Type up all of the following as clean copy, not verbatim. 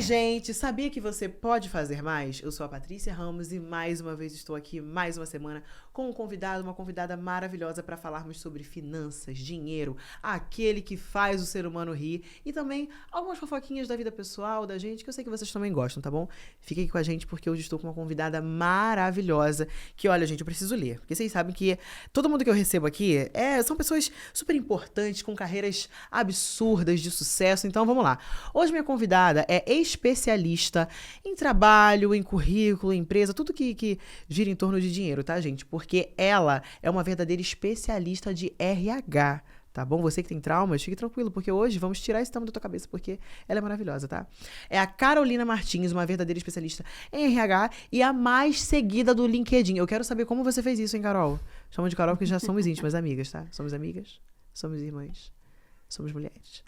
gente, sabia que você pode fazer mais? Eu sou a Patrícia Ramos e mais uma vez estou aqui, mais uma semana, com um convidado, uma convidada maravilhosa para falarmos sobre finanças, dinheiro, aquele que faz o ser humano rir e também algumas fofoquinhas da vida pessoal da gente, que eu sei que vocês também gostam, tá bom? Fiquem aqui com a gente porque hoje estou com uma convidada maravilhosa que, olha, gente, eu preciso ler, porque vocês sabem que todo mundo que eu recebo aqui são pessoas super importantes, com carreiras absurdas de sucesso, então vamos lá. Hoje minha convidada é especialista em trabalho, em currículo, em empresa, tudo que gira em torno de dinheiro, tá, gente? Porque ela é uma verdadeira especialista de RH, tá bom? Você que tem traumas, fique tranquilo, porque hoje vamos tirar esse trauma da tua cabeça, porque ela é maravilhosa, tá? É a Carolina Martins, uma verdadeira especialista em RH e a mais seguida do LinkedIn. Eu quero saber como você fez isso, hein, Carol? Chama de Carol porque já somos íntimas amigas, tá? Somos amigas, somos irmãs, somos mulheres.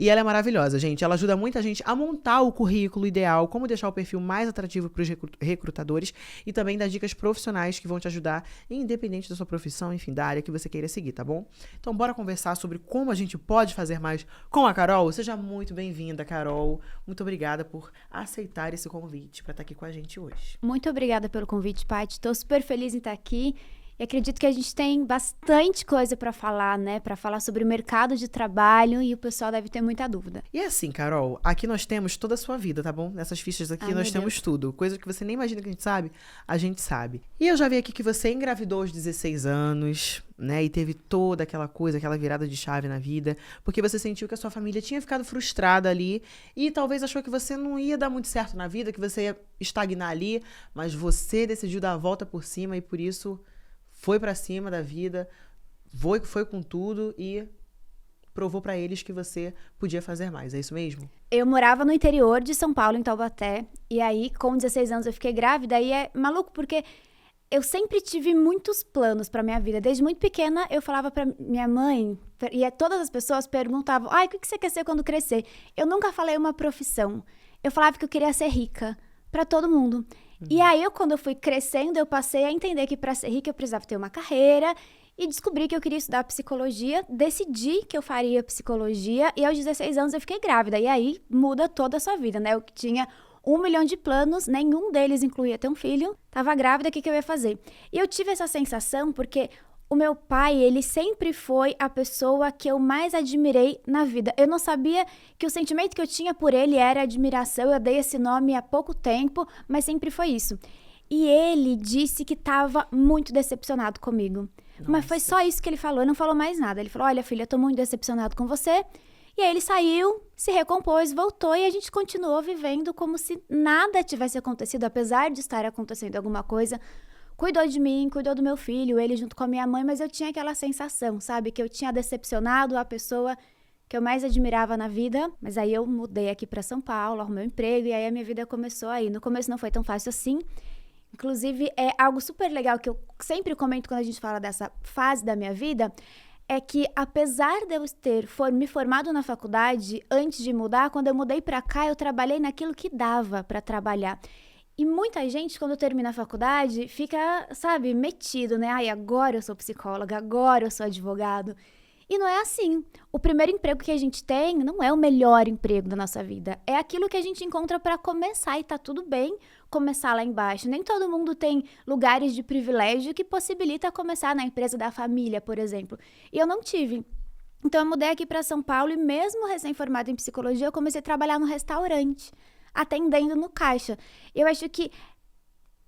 E ela é maravilhosa, gente. Ela ajuda muita gente a montar o currículo ideal, como deixar o perfil mais atrativo para os recrutadores e também dá dicas profissionais que vão te ajudar, independente da sua profissão, enfim, da área que você queira seguir, tá bom? Então, bora conversar sobre como a gente pode fazer mais com a Carol. Seja muito bem-vinda, Carol. Muito obrigada por aceitar esse convite para estar aqui com a gente hoje. Muito obrigada pelo convite, Paty. Estou super feliz em estar aqui. E acredito que a gente tem bastante coisa para falar, né? Para falar sobre o mercado de trabalho e o pessoal deve ter muita dúvida. E assim, Carol, aqui nós temos toda a sua vida, tá bom? Nessas fichas aqui nós temos tudo. Coisa que você nem imagina que a gente sabe. E eu já vi aqui que você engravidou aos 16 anos, né? E teve toda aquela coisa, aquela virada de chave na vida, porque você sentiu que a sua família tinha ficado frustrada ali e talvez achou que você não ia dar muito certo na vida, que você ia estagnar ali, mas você decidiu dar a volta por cima e por isso foi pra cima da vida, foi com tudo e provou pra eles que você podia fazer mais. É isso mesmo? Eu morava no interior de São Paulo, em Taubaté, e aí com 16 anos eu fiquei grávida e é maluco porque eu sempre tive muitos planos pra minha vida. Desde muito pequena eu falava pra minha mãe, e todas as pessoas perguntavam, o que você quer ser quando crescer? Eu nunca falei uma profissão. Eu falava que eu queria ser rica, pra todo mundo. E aí, quando eu fui crescendo, eu passei a entender que para ser rica eu precisava ter uma carreira e descobri que eu queria estudar psicologia, decidi que eu faria psicologia e aos 16 anos eu fiquei grávida. E aí, muda toda a sua vida, né? Eu que tinha 1 milhão de planos, nenhum deles incluía ter um filho, tava grávida, o que eu ia fazer? E eu tive essa sensação porque o meu pai, ele sempre foi a pessoa que eu mais admirei na vida. Eu não sabia que o sentimento que eu tinha por ele era admiração. Eu dei esse nome há pouco tempo, mas sempre foi isso. E ele disse que estava muito decepcionado comigo. Nossa. Mas foi só isso que ele falou, não falou mais nada. Ele falou, olha filha, eu tô muito decepcionado com você. E aí ele saiu, se recompôs, voltou e a gente continuou vivendo como se nada tivesse acontecido, apesar de estar acontecendo alguma coisa. Cuidou de mim, cuidou do meu filho, ele junto com a minha mãe, mas eu tinha aquela sensação, sabe? Que eu tinha decepcionado a pessoa que eu mais admirava na vida. Mas aí eu mudei aqui para São Paulo, arrumei um emprego e aí a minha vida começou aí. No começo não foi tão fácil assim. Inclusive, é algo super legal que eu sempre comento quando a gente fala dessa fase da minha vida, é que apesar de eu ter me formado na faculdade antes de mudar, quando eu mudei para cá, eu trabalhei naquilo que dava para trabalhar. E muita gente, quando termina a faculdade, fica, sabe, metido, né? Agora eu sou psicóloga, agora eu sou advogado. E não é assim. O primeiro emprego que a gente tem não é o melhor emprego da nossa vida. É aquilo que a gente encontra para começar e tá tudo bem começar lá embaixo. Nem todo mundo tem lugares de privilégio que possibilita começar na empresa da família, por exemplo. E eu não tive. Então eu mudei aqui para São Paulo e mesmo recém-formada em psicologia, eu comecei a trabalhar no restaurante, atendendo no caixa. Eu acho que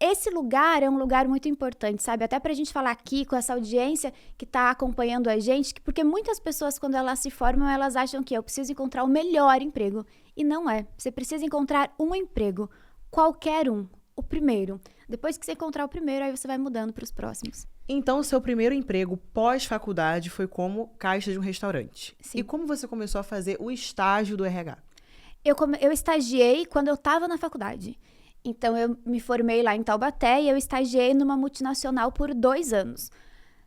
esse lugar é um lugar muito importante, sabe? Até pra gente falar aqui com essa audiência que tá acompanhando a gente, porque muitas pessoas, quando elas se formam, elas acham que eu preciso encontrar o melhor emprego. E não é. Você precisa encontrar um emprego, qualquer um, o primeiro. Depois que você encontrar o primeiro, aí você vai mudando pros próximos. Então, o seu primeiro emprego pós-faculdade foi como caixa de um restaurante. Sim. E como você começou a fazer o estágio do RH? Eu estagiei quando eu estava na faculdade. Então, eu me formei lá em Taubaté e eu estagiei numa multinacional por 2 anos.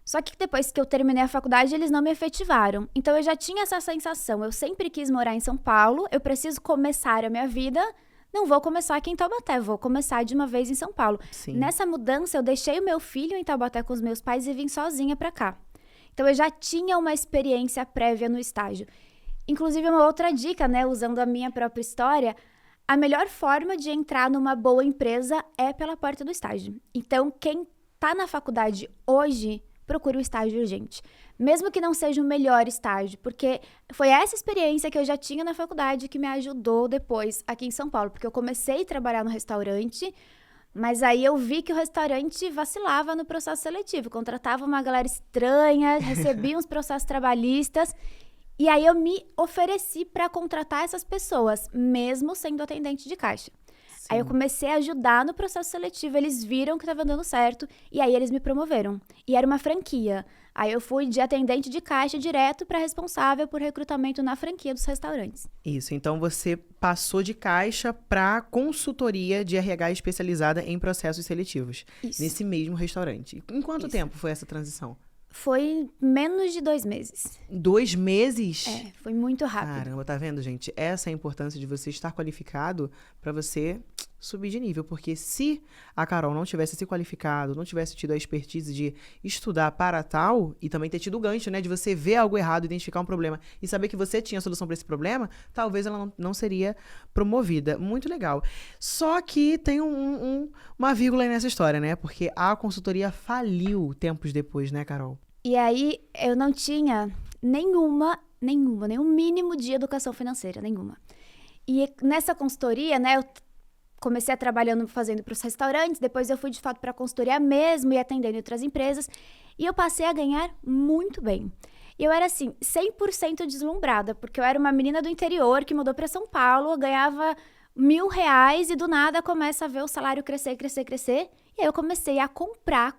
Só que depois que eu terminei a faculdade, eles não me efetivaram. Então, eu já tinha essa sensação. Eu sempre quis morar em São Paulo, eu preciso começar a minha vida. Não vou começar aqui em Taubaté, vou começar de uma vez em São Paulo. Sim. Nessa mudança, eu deixei o meu filho em Taubaté com os meus pais e vim sozinha pra cá. Então, eu já tinha uma experiência prévia no estágio. Inclusive, uma outra dica, né, usando a minha própria história, a melhor forma de entrar numa boa empresa é pela porta do estágio. Então, quem tá na faculdade hoje, procure o estágio urgente. Mesmo que não seja o melhor estágio, porque foi essa experiência que eu já tinha na faculdade que me ajudou depois aqui em São Paulo. Porque eu comecei a trabalhar no restaurante, mas aí eu vi que o restaurante vacilava no processo seletivo. Contratava uma galera estranha, recebia uns processos trabalhistas. E aí eu me ofereci para contratar essas pessoas, mesmo sendo atendente de caixa. Sim. Aí eu comecei a ajudar no processo seletivo, eles viram que estava dando certo, e aí eles me promoveram. E era uma franquia. Aí eu fui de atendente de caixa direto para responsável por recrutamento na franquia dos restaurantes. Isso, então você passou de caixa para consultoria de RH especializada em processos seletivos. Isso. Nesse mesmo restaurante. Em quanto tempo foi essa transição? Foi menos de 2 meses. 2 meses? Foi muito rápido. Caramba, tá vendo, gente? Essa é a importância de você estar qualificado para você subir de nível. Porque se a Carol não tivesse se qualificado, não tivesse tido a expertise de estudar para tal, e também ter tido o gancho, né, de você ver algo errado, identificar um problema e saber que você tinha a solução para esse problema, talvez ela não seria promovida. Muito legal. Só que tem uma vírgula aí nessa história, né? Porque a consultoria faliu tempos depois, né, Carol? E aí eu não tinha nenhum mínimo de educação financeira, nenhuma. E nessa consultoria, né, eu comecei fazendo para os restaurantes, depois eu fui de fato para a consultoria mesmo e atendendo outras empresas, e eu passei a ganhar muito bem. E eu era assim, 100% deslumbrada, porque eu era uma menina do interior que mudou para São Paulo, eu ganhava R$1.000 e do nada começa a ver o salário crescer. E aí eu comecei a comprar.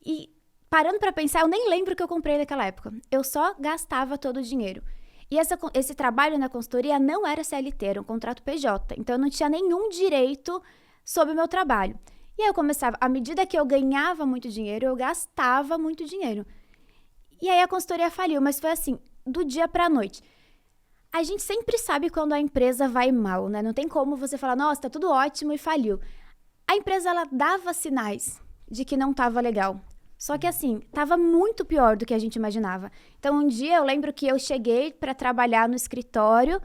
E parando pra pensar, eu nem lembro o que eu comprei naquela época. Eu só gastava todo o dinheiro. E esse trabalho na consultoria não era CLT, era um contrato PJ. Então, eu não tinha nenhum direito sobre o meu trabalho. E aí eu começava, à medida que eu ganhava muito dinheiro, eu gastava muito dinheiro. E aí a consultoria faliu, mas foi assim, do dia pra noite. A gente sempre sabe quando a empresa vai mal, né? Não tem como você falar, nossa, tá tudo ótimo e faliu. A empresa, ela dava sinais de que não tava legal. Só que assim, tava muito pior do que a gente imaginava. Então, um dia eu lembro que eu cheguei para trabalhar no escritório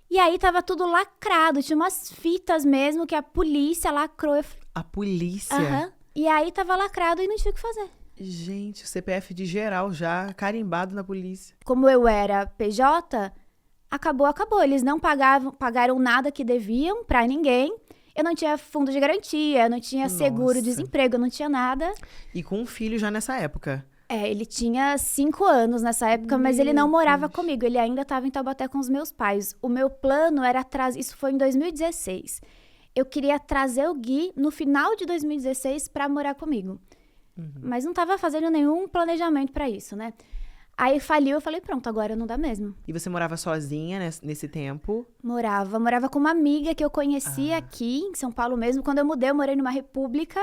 e aí tava tudo lacrado. Tinha umas fitas mesmo que a polícia lacrou. A polícia? Aham. E aí tava lacrado e não tinha o que fazer. Gente, o CPF de geral já carimbado na polícia. Como eu era PJ, acabou. Eles não pagaram nada que deviam pra ninguém. Eu não tinha fundo de garantia, eu não tinha seguro-desemprego, eu não tinha nada. E com um filho já nessa época? Ele tinha 5 anos nessa época, mas ele não morava comigo. Ele ainda estava em Taubaté com os meus pais. O meu plano era trazer... Isso foi em 2016. Eu queria trazer o Gui no final de 2016 para morar comigo. Mas não estava fazendo nenhum planejamento para isso, né? Aí faliu, eu falei, pronto, agora não dá mesmo. E você morava sozinha nesse tempo? Morava com uma amiga que eu conheci aqui em São Paulo mesmo. Quando eu mudei, eu morei numa república,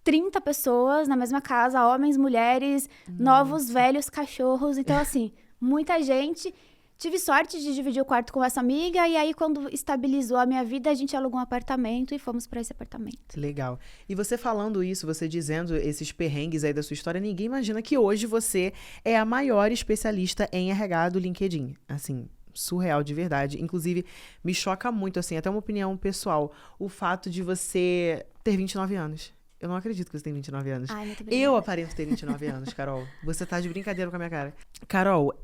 30 pessoas na mesma casa, homens, mulheres, novos, velhos, cachorros. Então, assim, muita gente. Tive sorte de dividir o quarto com essa amiga e aí quando estabilizou a minha vida, a gente alugou um apartamento e fomos para esse apartamento. Legal. E você falando isso, você dizendo esses perrengues aí da sua história, ninguém imagina que hoje você é a maior especialista em RH do LinkedIn. Assim, surreal de verdade. Inclusive, me choca muito, assim, até uma opinião pessoal, o fato de você ter 29 anos. Eu não acredito que você tem 29 anos. Ai, muito obrigada. Eu aparento ter 29 anos, Carol. Você tá de brincadeira com a minha cara. Carol,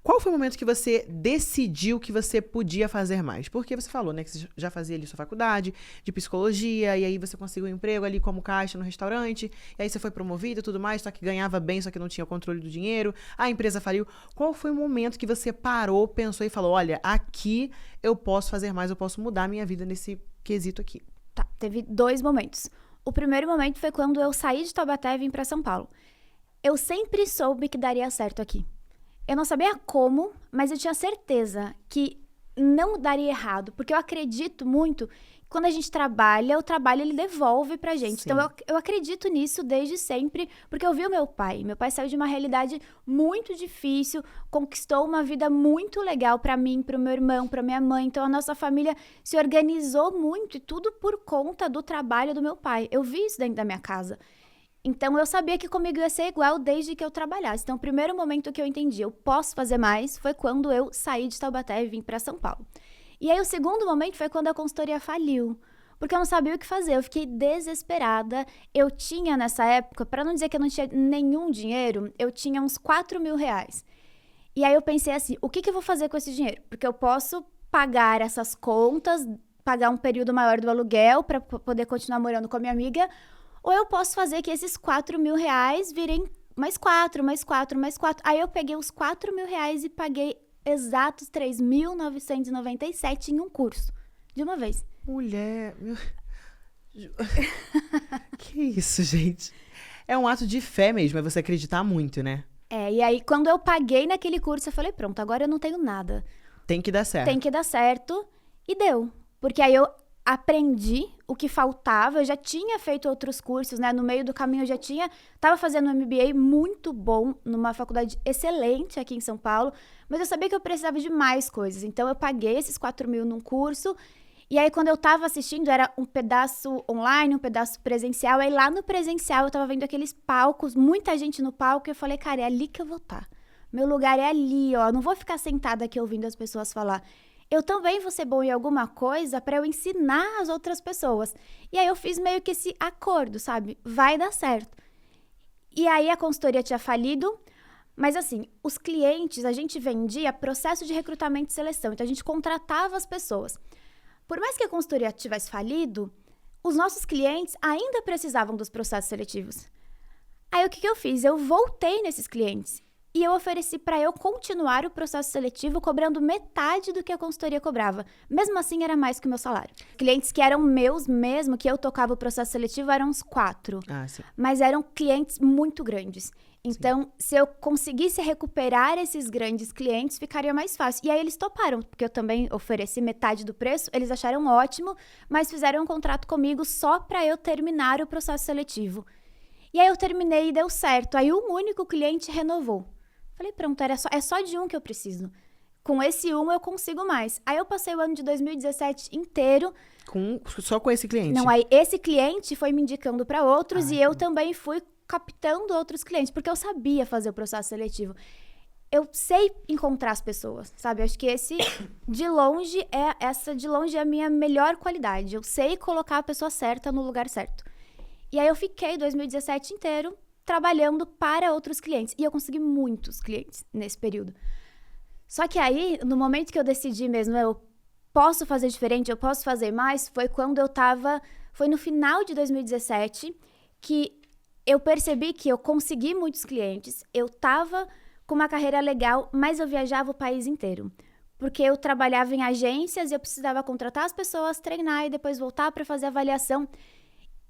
qual foi o momento que você decidiu que você podia fazer mais? Porque você falou, né, que você já fazia ali sua faculdade de psicologia, e aí você conseguiu um emprego ali como caixa no restaurante, e aí você foi promovida e tudo mais, só que ganhava bem, só que não tinha o controle do dinheiro, a empresa faliu. Qual foi o momento que você parou, pensou e falou, olha, aqui eu posso fazer mais, eu posso mudar a minha vida nesse quesito aqui? Tá, teve 2 momentos. O primeiro momento foi quando eu saí de Taubaté e vim para São Paulo. Eu sempre soube que daria certo aqui. Eu não sabia como, mas eu tinha certeza que não daria errado, porque eu acredito muito que quando a gente trabalha, o trabalho ele devolve pra gente. Sim. Então eu acredito nisso desde sempre, porque eu vi o meu pai. Meu pai saiu de uma realidade muito difícil, conquistou uma vida muito legal pra mim, pro meu irmão, pra minha mãe. Então a nossa família se organizou muito e tudo por conta do trabalho do meu pai. Eu vi isso dentro da minha casa. Então, eu sabia que comigo ia ser igual desde que eu trabalhasse. Então, o primeiro momento que eu entendi, eu posso fazer mais, foi quando eu saí de Taubaté e vim para São Paulo. E aí o segundo momento foi quando a consultoria faliu. Porque eu não sabia o que fazer, eu fiquei desesperada. Eu tinha nessa época, para não dizer que eu não tinha nenhum dinheiro, eu tinha uns 4 mil reais. E aí eu pensei assim, o que eu vou fazer com esse dinheiro? Porque eu posso pagar essas contas, pagar um período maior do aluguel para poder continuar morando com a minha amiga, ou eu posso fazer que esses 4 mil reais virem mais 4, mais 4, mais 4. Aí eu peguei os 4 mil reais e paguei exatos 3.997 em um curso, de uma vez. Mulher, que isso, gente? É um ato de fé mesmo, é você acreditar muito, né? E aí quando eu paguei naquele curso, eu falei, pronto, agora eu não tenho nada. Tem que dar certo. Tem que dar certo, e deu. Porque aí eu aprendi o que faltava, eu já tinha feito outros cursos, né? No meio do caminho eu já tava fazendo um MBA muito bom, numa faculdade excelente aqui em São Paulo, mas eu sabia que eu precisava de mais coisas. Então eu paguei esses 4 mil num curso. E aí, quando eu tava assistindo, era um pedaço online, um pedaço presencial. Aí, lá no presencial, eu tava vendo aqueles palcos, muita gente no palco. E eu falei, cara, é ali que eu vou estar. Meu lugar é ali, ó. Não vou ficar sentada aqui ouvindo as pessoas falar. Eu também vou ser bom em alguma coisa pra eu ensinar as outras pessoas. E aí, eu fiz meio que esse acordo, sabe? Vai dar certo. E aí, a consultoria tinha falido. Mas assim, os clientes, a gente vendia processo de recrutamento e seleção. Então, a gente contratava as pessoas. Por mais que a consultoria tivesse falido, os nossos clientes ainda precisavam dos processos seletivos. Aí o que eu fiz? Eu voltei nesses clientes e eu ofereci para eu continuar o processo seletivo cobrando metade do que a consultoria cobrava. Mesmo assim, era mais que o meu salário. Clientes que eram meus mesmo, que eu tocava o processo seletivo, eram uns 4. Sim. Mas eram clientes muito grandes. Então, se eu conseguisse recuperar esses grandes clientes, ficaria mais fácil. E aí eles toparam, porque eu também ofereci metade do preço, eles acharam ótimo, mas fizeram um contrato comigo só para eu terminar o processo seletivo. E aí eu terminei e deu certo. Aí um único cliente renovou. Falei, pronto, é só de um que eu preciso. Com esse um eu consigo mais. Aí eu passei o ano de 2017 inteiro... Só com esse cliente? Não, aí esse cliente foi me indicando para outros e eu também fui captando outros clientes, porque eu sabia fazer o processo seletivo. Eu sei encontrar as pessoas, sabe? Acho que de longe é a minha melhor qualidade. Eu sei colocar a pessoa certa no lugar certo. E aí eu fiquei 2017 inteiro trabalhando para outros clientes. E eu consegui muitos clientes nesse período. Só que aí, no momento que eu decidi mesmo, eu posso fazer diferente, eu posso fazer mais, foi no final de 2017 que eu percebi que eu consegui muitos clientes, eu tava com uma carreira legal, mas eu viajava o país inteiro. Porque eu trabalhava em agências e eu precisava contratar as pessoas, treinar e depois voltar para fazer avaliação.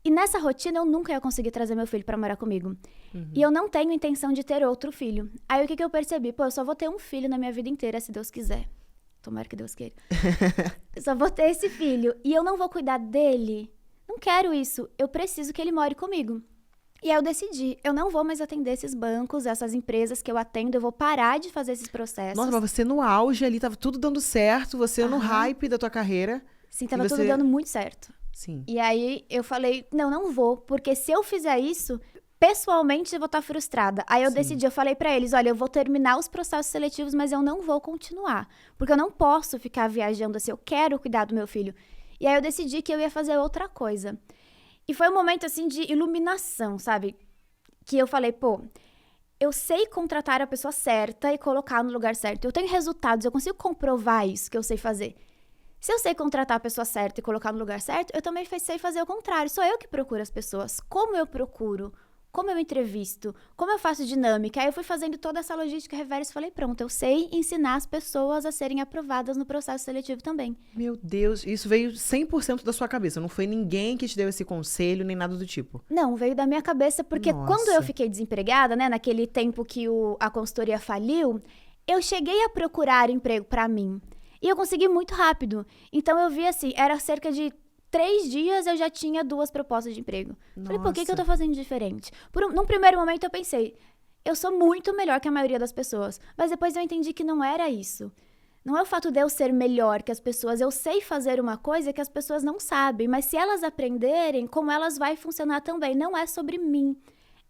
E nessa rotina eu nunca ia conseguir trazer meu filho para morar comigo. E eu não tenho intenção de ter outro filho. Aí o que eu percebi? Eu só vou ter um filho na minha vida inteira, se Deus quiser. Tomara que Deus queira. Eu só vou ter esse filho. E eu não vou cuidar dele. Não quero isso. Eu preciso que ele more comigo. E aí eu decidi, eu não vou mais atender esses bancos, essas empresas que eu atendo, eu vou parar de fazer esses processos. Nossa, mas você no auge ali, tava tudo dando certo, você no hype da tua carreira. Sim, tava tudo dando muito certo. Sim. E aí eu falei, não vou, porque se eu fizer isso, pessoalmente eu vou estar frustrada. Aí eu decidi, eu falei pra eles, olha, eu vou terminar os processos seletivos, mas eu não vou continuar. Porque eu não posso ficar viajando assim, eu quero cuidar do meu filho. E aí eu decidi que eu ia fazer outra coisa. E foi um momento, assim, de iluminação, sabe? Que eu falei, eu sei contratar a pessoa certa e colocar no lugar certo. Eu tenho resultados, eu consigo comprovar isso que eu sei fazer. Se eu sei contratar a pessoa certa e colocar no lugar certo, eu também sei fazer o contrário. Sou eu que procuro as pessoas. Como eu procuro? Como eu entrevisto? Como eu faço dinâmica? Aí eu fui fazendo toda essa logística reversa e falei, pronto, eu sei ensinar as pessoas a serem aprovadas no processo seletivo também. Meu Deus, isso veio 100% da sua cabeça, não foi ninguém que te deu esse conselho, nem nada do tipo? Não, veio da minha cabeça, porque quando eu fiquei desempregada, né, naquele tempo que a consultoria faliu, eu cheguei a procurar emprego pra mim. E eu consegui muito rápido. Então eu vi assim, era cerca de 3 dias eu já tinha 2 propostas de emprego. Nossa. Falei, por que eu tô fazendo diferente? Num primeiro momento eu pensei, eu sou muito melhor que a maioria das pessoas. Mas depois eu entendi que não era isso. Não é o fato de eu ser melhor que as pessoas. Eu sei fazer uma coisa que as pessoas não sabem. Mas se elas aprenderem, como elas vai funcionar também. Não é sobre mim.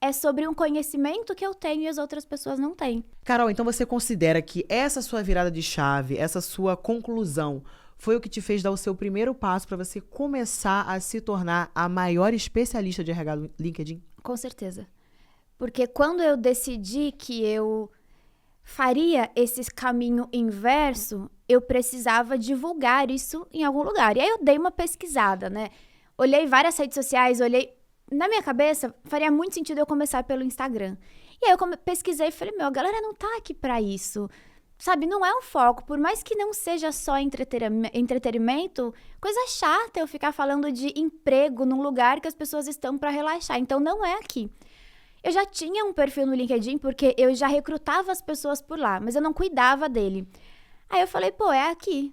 É sobre um conhecimento que eu tenho e as outras pessoas não têm. Carol, então você considera que essa sua virada de chave, essa sua conclusão, foi o que te fez dar o seu primeiro passo para você começar a se tornar a maior especialista de RH do LinkedIn? Com certeza. Porque quando eu decidi que eu faria esse caminho inverso, eu precisava divulgar isso em algum lugar. E aí eu dei uma pesquisada, né? Olhei várias redes sociais, Na minha cabeça, faria muito sentido eu começar pelo Instagram. E aí eu pesquisei e falei, a galera não tá aqui pra isso. Sabe, não é um foco. Por mais que não seja só entretenimento, coisa chata eu ficar falando de emprego num lugar que as pessoas estão pra relaxar. Então não é aqui. Eu já tinha um perfil no LinkedIn porque eu já recrutava as pessoas por lá, mas eu não cuidava dele. Aí eu falei, é aqui.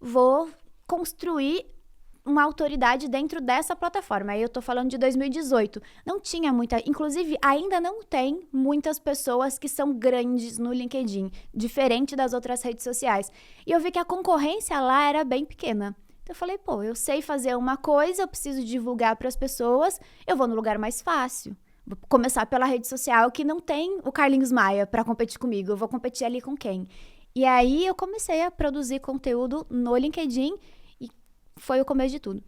Vou construir uma autoridade dentro dessa plataforma. Aí eu tô falando de 2018. Não tinha muita... Inclusive, ainda não tem muitas pessoas que são grandes no LinkedIn, diferente das outras redes sociais. E eu vi que a concorrência lá era bem pequena. Então eu falei, eu sei fazer uma coisa, eu preciso divulgar para as pessoas, eu vou no lugar mais fácil. Vou começar pela rede social que não tem o Carlinhos Maia para competir comigo. Eu vou competir ali com quem? E aí eu comecei a produzir conteúdo no LinkedIn e foi o começo de tudo.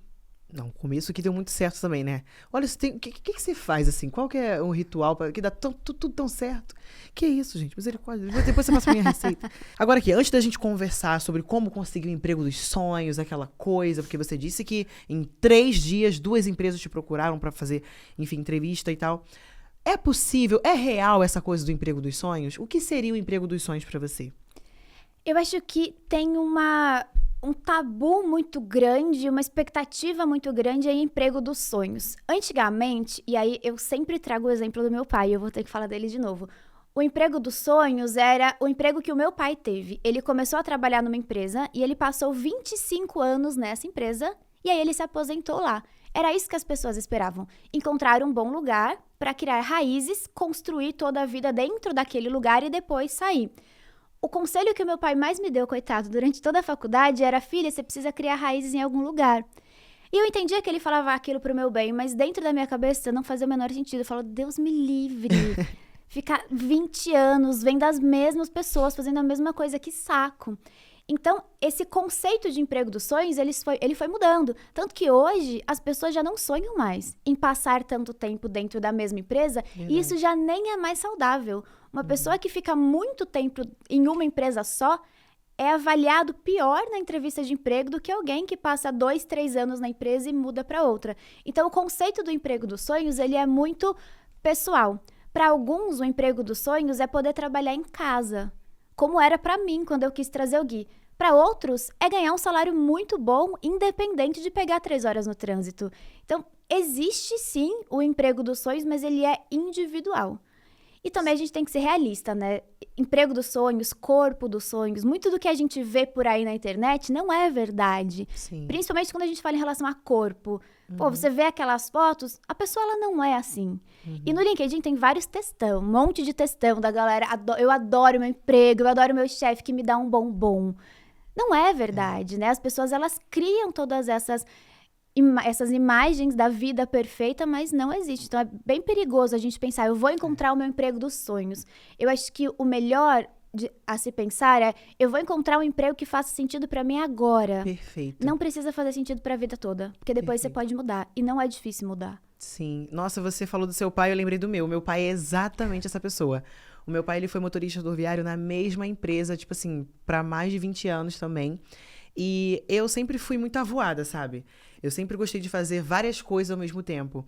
Não, o começo que deu muito certo também, né? Olha, o que você faz assim? Qual que é um ritual que dá tudo tão certo? Que isso, gente? Misericórdia. Depois você passa a minha receita. Agora aqui, antes da gente conversar sobre como conseguir o emprego dos sonhos, aquela coisa, porque você disse que em 3 dias 2 empresas te procuraram para fazer, enfim, entrevista e tal. É possível, é real essa coisa do emprego dos sonhos? O que seria o emprego dos sonhos para você? Eu acho que tem um tabu muito grande, uma expectativa muito grande em emprego dos sonhos. Antigamente, e aí eu sempre trago o exemplo do meu pai, eu vou ter que falar dele de novo. O emprego dos sonhos era o emprego que o meu pai teve. Ele começou a trabalhar numa empresa e ele passou 25 anos nessa empresa e aí ele se aposentou lá. Era isso que as pessoas esperavam, encontrar um bom lugar para criar raízes, construir toda a vida dentro daquele lugar e depois sair. O conselho que o meu pai mais me deu, coitado, durante toda a faculdade era: filha, você precisa criar raízes em algum lugar. E eu entendia que ele falava aquilo pro meu bem, mas dentro da minha cabeça não fazia o menor sentido. Eu falo, Deus me livre. Ficar 20 anos vendo as mesmas pessoas fazendo a mesma coisa, que saco. Então, esse conceito de emprego dos sonhos, ele foi mudando. Tanto que hoje, as pessoas já não sonham mais em passar tanto tempo dentro da mesma empresa. Verdade. E isso já nem é mais saudável. Uma pessoa que fica muito tempo em uma empresa só é avaliado pior na entrevista de emprego do que alguém que passa 2, 3 anos na empresa e muda para outra. Então, o conceito do emprego dos sonhos, ele é muito pessoal. Para alguns, o emprego dos sonhos é poder trabalhar em casa, como era para mim quando eu quis trazer o Gui. Para outros, é ganhar um salário muito bom, independente de pegar 3 horas no trânsito. Então, existe sim o emprego dos sonhos, mas ele é individual. E também a gente tem que ser realista, né? Emprego dos sonhos, corpo dos sonhos, muito do que a gente vê por aí na internet não é verdade. Sim. Principalmente quando a gente fala em relação a corpo. Pô, você vê aquelas fotos, a pessoa ela não é assim. E no LinkedIn tem vários textão, um monte de textão da galera. Eu adoro meu emprego, eu adoro meu chefe que me dá um bombom. Não é verdade, né? As pessoas, elas criam todas essas imagens da vida perfeita, mas não existe. Então, é bem perigoso a gente pensar, eu vou encontrar o meu emprego dos sonhos. Eu acho que o melhor a se pensar é, eu vou encontrar um emprego que faça sentido pra mim agora. Perfeito. Não precisa fazer sentido pra vida toda, porque depois você pode mudar. E não é difícil mudar. Sim. Nossa, você falou do seu pai, eu lembrei do meu. O meu pai é exatamente essa pessoa. O meu pai, ele foi motorista rodoviário na mesma empresa, tipo assim, pra mais de 20 anos também. E eu sempre fui muito avoada, sabe? Eu sempre gostei de fazer várias coisas ao mesmo tempo.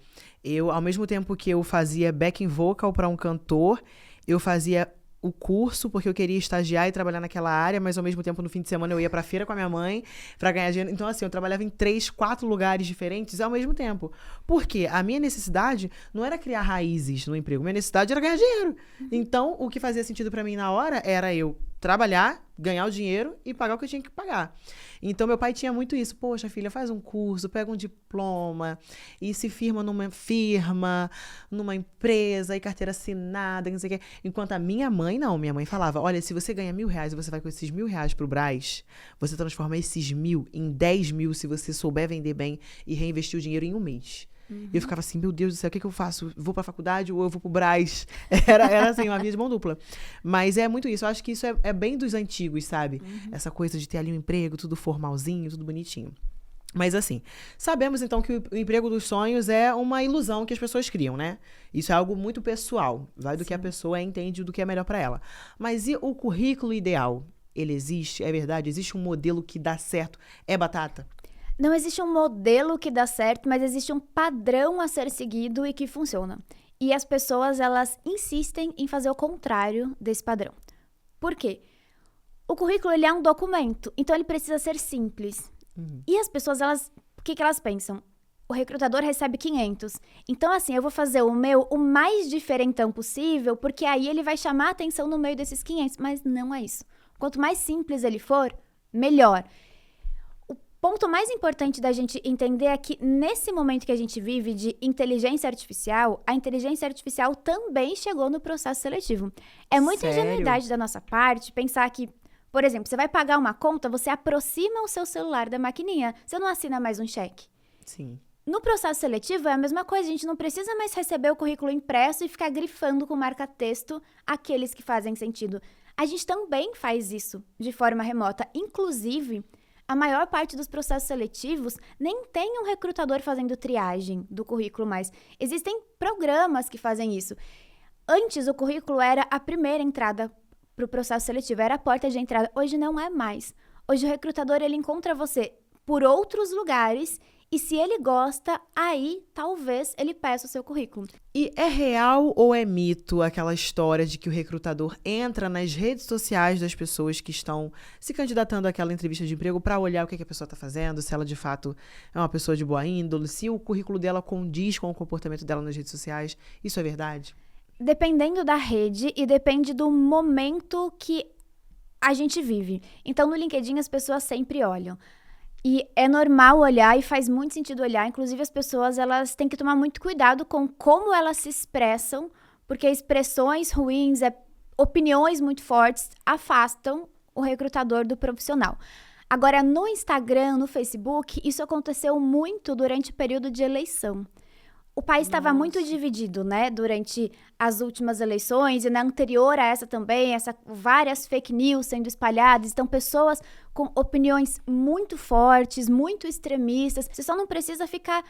Ao mesmo tempo que eu fazia backing vocal para um cantor, eu fazia o curso porque eu queria estagiar e trabalhar naquela área, mas ao mesmo tempo no fim de semana eu ia pra feira com a minha mãe pra ganhar dinheiro. Então assim, eu trabalhava em 3, 4 lugares diferentes ao mesmo tempo. Por quê? A minha necessidade não era criar raízes no emprego, minha necessidade era ganhar dinheiro. Então, o que fazia sentido pra mim na hora era eu trabalhar, ganhar o dinheiro e pagar o que eu tinha que pagar. Então, meu pai tinha muito isso. Poxa, filha, faz um curso, pega um diploma e se firma numa empresa e carteira assinada, não sei o quê. Enquanto a minha mãe, não. Minha mãe falava, olha, se você ganha R$1.000 e você vai com esses R$1.000 pro Brás, você transforma esses 1.000 em 10.000 se você souber vender bem e reinvestir o dinheiro em um mês. E eu ficava assim, meu Deus do céu, o que eu faço? Vou pra faculdade ou eu vou pro Brás? Era assim, uma via de mão dupla. Mas é muito isso. Eu acho que isso é bem dos antigos, sabe? Essa coisa de ter ali um emprego, tudo formalzinho, tudo bonitinho. Mas assim, sabemos então que o emprego dos sonhos é uma ilusão que as pessoas criam, né? Isso é algo muito pessoal, vai do que a pessoa entende, do que é melhor pra ela. Mas e o currículo ideal? Ele existe? É verdade? Existe um modelo que dá certo? É batata? Não existe um modelo que dá certo, mas existe um padrão a ser seguido e que funciona. E as pessoas, elas insistem em fazer o contrário desse padrão. Por quê? O currículo, ele é um documento, então ele precisa ser simples. E as pessoas, o que elas pensam? O recrutador recebe 500. Então, assim, eu vou fazer o meu o mais diferentão possível, porque aí ele vai chamar a atenção no meio desses 500. Mas não é isso. Quanto mais simples ele for, melhor. O ponto mais importante da gente entender é que nesse momento que a gente vive de inteligência artificial, a inteligência artificial também chegou no processo seletivo. É muita Sério? ingenuidade da nossa parte pensar que, por exemplo, você vai pagar uma conta, você aproxima o seu celular da maquininha. Você não assina mais um cheque. Sim. No processo seletivo é a mesma coisa. A gente não precisa mais receber o currículo impresso e ficar grifando com marca-texto aqueles que fazem sentido. A gente também faz isso de forma remota. Inclusive, a maior parte dos processos seletivos nem tem um recrutador fazendo triagem do currículo mais. Existem programas que fazem isso. Antes, o currículo era a primeira entrada para o processo seletivo, era a porta de entrada. Hoje não é mais. Hoje o recrutador, ele encontra você por outros lugares e se ele gosta, aí talvez ele peça o seu currículo. E é real ou é mito aquela história de que o recrutador entra nas redes sociais das pessoas que estão se candidatando àquela entrevista de emprego para olhar o que a pessoa está fazendo, se ela de fato é uma pessoa de boa índole, se o currículo dela condiz com o comportamento dela nas redes sociais? Isso é verdade? Dependendo da rede e depende do momento que a gente vive. Então, no LinkedIn, as pessoas sempre olham. E é normal olhar e faz muito sentido olhar. Inclusive, as pessoas, elas têm que tomar muito cuidado com como elas se expressam, porque expressões ruins, opiniões muito fortes, afastam o recrutador do profissional. Agora, no Instagram, no Facebook, isso aconteceu muito durante o período de eleição. O país estava muito dividido, né, durante as últimas eleições e na anterior a essa também, várias fake news sendo espalhadas. Então, pessoas com opiniões muito fortes, muito extremistas. Você só não precisa ficar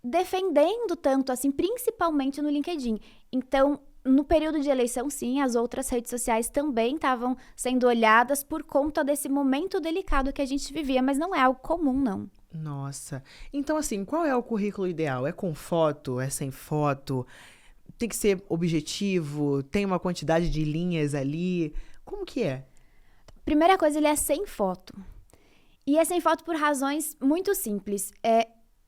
defendendo tanto assim, principalmente no LinkedIn. Então, no período de eleição, sim, as outras redes sociais também estavam sendo olhadas por conta desse momento delicado que a gente vivia, mas não é algo comum, não. Nossa. Então, assim, qual é o currículo ideal? É com foto? É sem foto? Tem que ser objetivo? Tem uma quantidade de linhas ali? Como que é? Primeira coisa, ele é sem foto. E é sem foto por razões muito simples.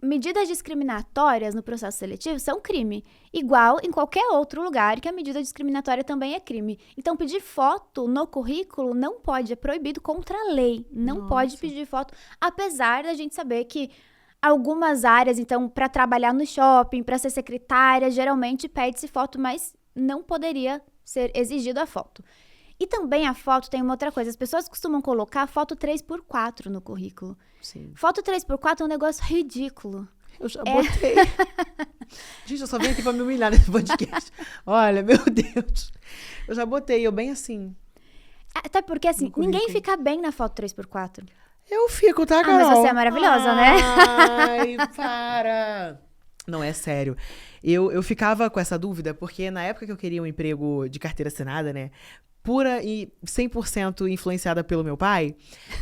Medidas discriminatórias no processo seletivo são crime, igual em qualquer outro lugar que a medida discriminatória também é crime. Então, pedir foto no currículo não pode, é proibido contra a lei. Não pode pedir foto, apesar da gente saber que algumas áreas, então, para trabalhar no shopping, para ser secretária, geralmente pede-se foto, mas não poderia ser exigido a foto. E também a foto tem uma outra coisa. As pessoas costumam colocar foto 3x4 no currículo. Sim. Foto 3x4 é um negócio ridículo. Eu já botei. Gente, eu só vim aqui pra me humilhar nesse podcast. Olha, meu Deus. Eu já botei, eu bem assim. Até porque, assim, ninguém fica bem na foto 3x4. Eu fico, tá, Carol? Mas você é maravilhosa, né? Ai, para! Não, é sério. Eu ficava com essa dúvida, porque na época que eu queria um emprego de carteira assinada, né? Pura e 100% influenciada pelo meu pai,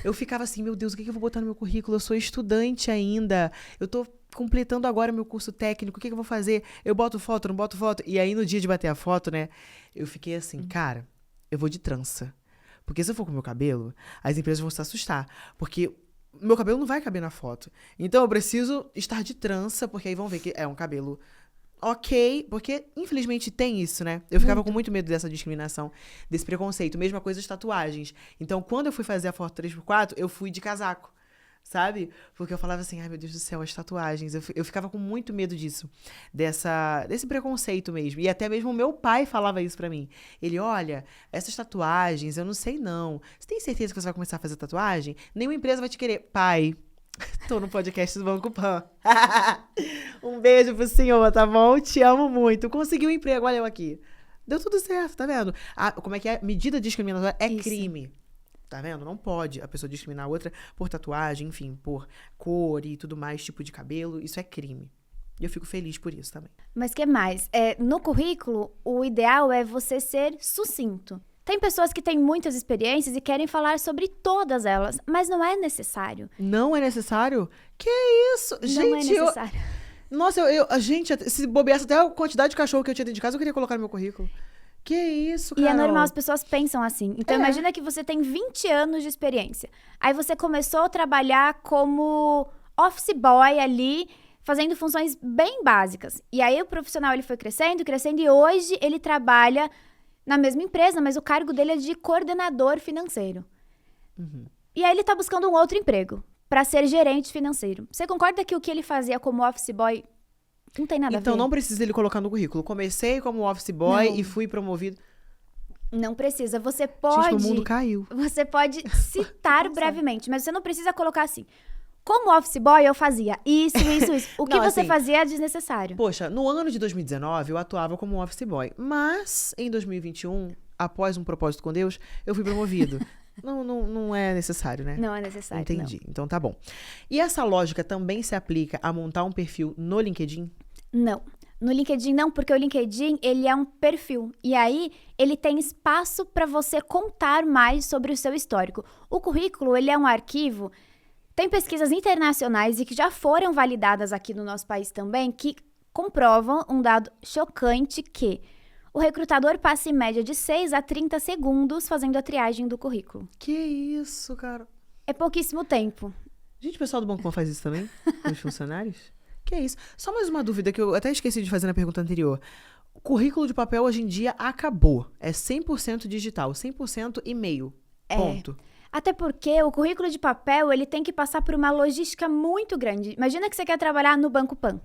eu ficava assim, meu Deus, o que eu vou botar no meu currículo? Eu sou estudante ainda, eu tô completando agora meu curso técnico, o que eu vou fazer? Eu boto foto, não boto foto? E aí, no dia de bater a foto, né, eu fiquei assim, cara, eu vou de trança. Porque se eu for com o meu cabelo, as empresas vão se assustar, porque meu cabelo não vai caber na foto. Então, eu preciso estar de trança, porque aí vão ver que é um cabelo ok, porque infelizmente tem isso, né? Eu ficava com muito medo dessa discriminação, desse preconceito. Mesma coisa as tatuagens. Então, quando eu fui fazer a foto 3x4, eu fui de casaco, sabe? Porque eu falava assim, ai meu Deus do céu, as tatuagens. Eu ficava com muito medo disso, desse preconceito mesmo. E até mesmo o meu pai falava isso pra mim. Ele, olha, essas tatuagens, eu não sei não. Você tem certeza que você vai começar a fazer tatuagem? Nenhuma empresa vai te querer. Pai, Tô no podcast do Banco Pan. Um beijo pro senhor, tá bom? Te amo muito. Consegui um emprego, olha eu aqui. Deu tudo certo, tá vendo? Como é que é? Medida discriminatória é Isso. crime. Tá vendo? Não pode a pessoa discriminar a outra por tatuagem, enfim, por cor e tudo mais, tipo de cabelo. Isso é crime. E eu fico feliz por isso também. Mas que mais? No currículo, o ideal é você ser sucinto. Tem pessoas que têm muitas experiências e querem falar sobre todas elas, mas não é necessário. Não é necessário? Que isso? Não Gente, é necessário. Nossa, gente, se bobeasse até a quantidade de cachorro que eu tinha dentro de casa, eu queria colocar no meu currículo. Que isso, E Carol? é normal, as pessoas pensam assim. Então, imagina que você tem 20 anos de experiência. Aí você começou a trabalhar como office boy ali, fazendo funções bem básicas. E aí o profissional ele foi crescendo, crescendo, e hoje ele trabalha na mesma empresa, mas o cargo dele é de coordenador financeiro. E aí ele tá buscando um outro emprego, para ser gerente financeiro. Você concorda que o que ele fazia como office boy não tem nada a ver? Então não precisa ele colocar no currículo. Comecei como office boy e fui promovido. Não precisa. Você pode... Gente, o mundo caiu. Você pode citar brevemente, mas você não precisa colocar assim. Como office boy, eu fazia isso. O que Não, você assim, fazia é desnecessário. Poxa, no ano de 2019 eu atuava como office boy. Mas em 2021, após um propósito com Deus, eu fui promovido. Não é necessário, né? Não é necessário, Entendi. Então tá bom. E essa lógica também se aplica a montar um perfil no LinkedIn? Não. No LinkedIn não, porque o LinkedIn, ele é um perfil. E aí, ele tem espaço para você contar mais sobre o seu histórico. O currículo, ele é um arquivo. Tem pesquisas internacionais e que já foram validadas aqui no nosso país também, que comprovam um dado chocante que o recrutador passa em média de 6 a 30 segundos fazendo a triagem do currículo. Que isso, cara? É pouquíssimo tempo. Gente, o pessoal do Banco Pan faz isso também? Com os funcionários? Que isso? Só mais uma dúvida que eu até esqueci de fazer na pergunta anterior. O currículo de papel hoje em dia acabou. É 100% digital, 100% e-mail. Ponto. Até porque o currículo de papel, ele tem que passar por uma logística muito grande. Imagina que você quer trabalhar no Banco Pan.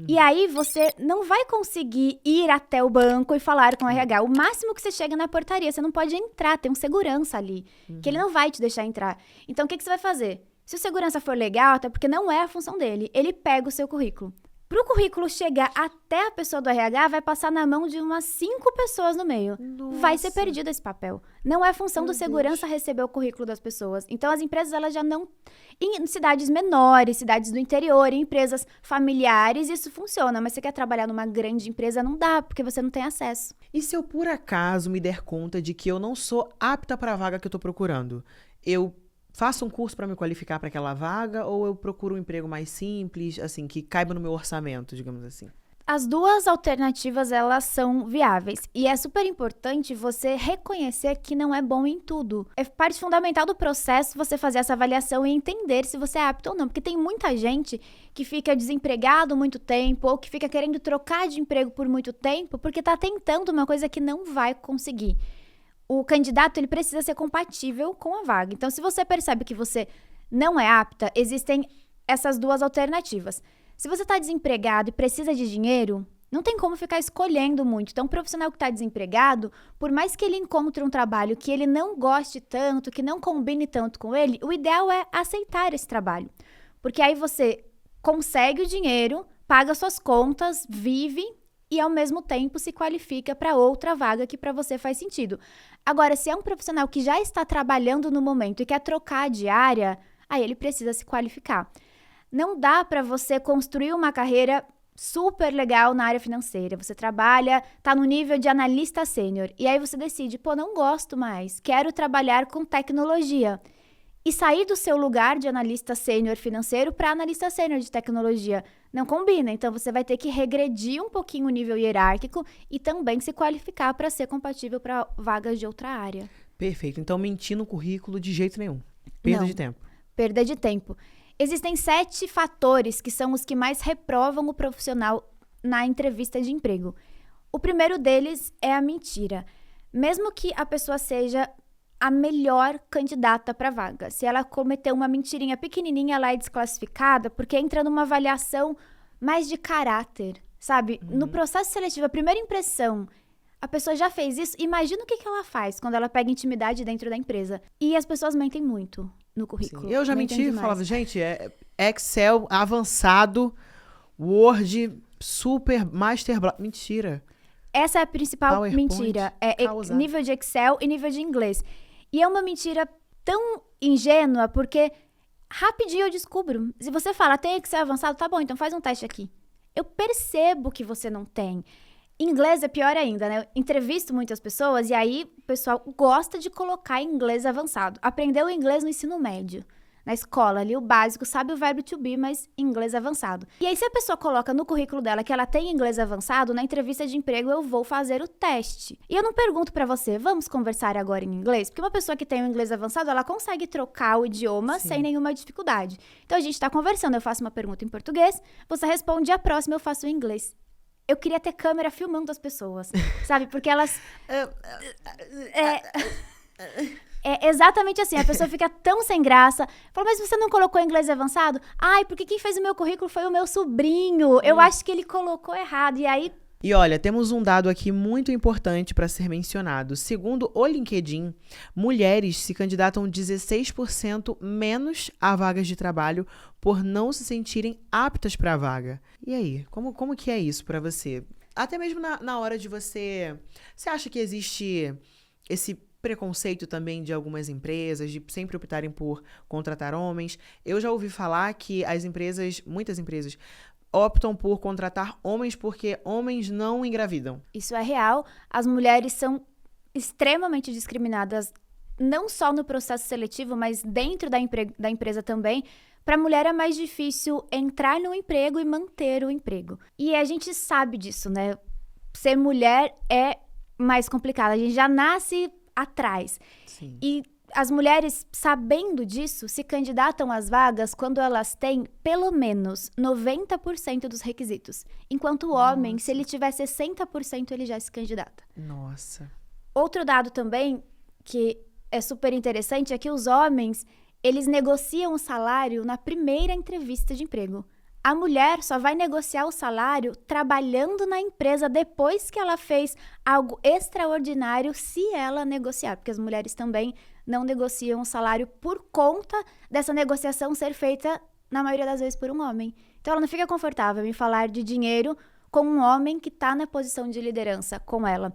E aí você não vai conseguir ir até o banco e falar com o RH. O máximo que você chega na portaria, você não pode entrar, tem um segurança ali, que ele não vai te deixar entrar. Então o que você vai fazer? Se o segurança for legal, até porque não é a função dele, ele pega o seu currículo. Para o currículo chegar até a pessoa do RH, vai passar na mão de umas 5 pessoas no meio. Nossa. Vai ser perdido esse papel. Não é função do segurança receber o currículo das pessoas. Então, as empresas, elas já não... Em cidades menores, cidades do interior, em empresas familiares, isso funciona. Mas você quer trabalhar numa grande empresa, não dá, porque você não tem acesso. E se eu, por acaso, me der conta de que eu não sou apta para a vaga que eu tô procurando? Eu faço um curso para me qualificar para aquela vaga ou eu procuro um emprego mais simples, assim, que caiba no meu orçamento, digamos assim? As duas alternativas, elas são viáveis. E é super importante você reconhecer que não é bom em tudo. É parte fundamental do processo você fazer essa avaliação e entender se você é apto ou não. Porque tem muita gente que fica desempregado muito tempo ou que fica querendo trocar de emprego por muito tempo porque está tentando uma coisa que não vai conseguir. O candidato, ele precisa ser compatível com a vaga. Então, se você percebe que você não é apta, existem essas duas alternativas. Se você está desempregado e precisa de dinheiro, não tem como ficar escolhendo muito. Então, um profissional que está desempregado, por mais que ele encontre um trabalho que ele não goste tanto, que não combine tanto com ele, o ideal é aceitar esse trabalho. Porque aí você consegue o dinheiro, paga suas contas, vive e, ao mesmo tempo, se qualifica para outra vaga que para você faz sentido. Agora, se é um profissional que já está trabalhando no momento e quer trocar de área, aí ele precisa se qualificar. Não dá para você construir uma carreira super legal na área financeira. Você trabalha, tá no nível de analista sênior. E aí você decide, não gosto mais, quero trabalhar com tecnologia. E sair do seu lugar de analista sênior financeiro para analista sênior de tecnologia. Não combina. Então você vai ter que regredir um pouquinho o nível hierárquico e também se qualificar para ser compatível para vagas de outra área. Perfeito. Então mentir no currículo de jeito nenhum. Perda de tempo. Perda de tempo. Existem 7 fatores que são os que mais reprovam o profissional na entrevista de emprego. O primeiro deles é a mentira. Mesmo que a pessoa seja a melhor candidata para a vaga, se ela cometer uma mentirinha pequenininha, ela é desclassificada porque entra numa avaliação mais de caráter, sabe? No processo seletivo, a primeira impressão, a pessoa já fez isso, imagina o que ela faz quando ela pega intimidade dentro da empresa. E as pessoas mentem muito no currículo. Sim. Eu já mentem menti, demais. falava, gente, Excel avançado, Word, Super, Master... Mentira. Essa é a principal PowerPoint, mentira. causa. Nível de Excel e nível de inglês. E é uma mentira tão ingênua, porque rapidinho eu descubro. Se você fala, tem Excel avançado, tá bom, então faz um teste aqui. Eu percebo que você não tem. Inglês é pior ainda, né? Eu entrevisto muitas pessoas e aí o pessoal gosta de colocar inglês avançado. Aprendeu inglês no ensino médio. Na escola ali, o básico, sabe o verbo to be, mas inglês avançado. E aí, se a pessoa coloca no currículo dela que ela tem inglês avançado, na entrevista de emprego eu vou fazer o teste. E eu não pergunto pra você, vamos conversar agora em inglês? Porque uma pessoa que tem o inglês avançado, ela consegue trocar o idioma sem nenhuma dificuldade. Então, a gente tá conversando, eu faço uma pergunta em português, você responde, a próxima eu faço em inglês. Eu queria ter câmera filmando as pessoas, sabe? Porque elas... É exatamente assim, a pessoa fica tão sem graça, fala, mas você não colocou inglês avançado? Ai, porque quem fez o meu currículo foi o meu sobrinho, eu acho que ele colocou errado, e aí... E olha, temos um dado aqui muito importante para ser mencionado. Segundo o LinkedIn, mulheres se candidatam 16% menos a vagas de trabalho por não se sentirem aptas para a vaga. E aí, como que é isso para você? Até mesmo na hora de você... Você acha que existe esse preconceito também de algumas empresas, de sempre optarem por contratar homens? Eu já ouvi falar que muitas empresas, optam por contratar homens porque homens não engravidam. Isso é real. As mulheres são extremamente discriminadas, não só no processo seletivo, mas dentro da empresa também. Para a mulher é mais difícil entrar no emprego e manter o emprego. E a gente sabe disso, né? Ser mulher é mais complicado. A gente já nasce atrás. Sim. E as mulheres, sabendo disso, se candidatam às vagas quando elas têm pelo menos 90% dos requisitos. Enquanto o homem, se ele tiver 60%, ele já se candidata. Nossa. Outro dado também que é super interessante é que os homens, eles negociam o salário na primeira entrevista de emprego. A mulher só vai negociar o salário trabalhando na empresa depois que ela fez algo extraordinário, se ela negociar. Porque as mulheres também não negociam o salário por conta dessa negociação ser feita, na maioria das vezes, por um homem. Então, ela não fica confortável em falar de dinheiro com um homem que está na posição de liderança com ela.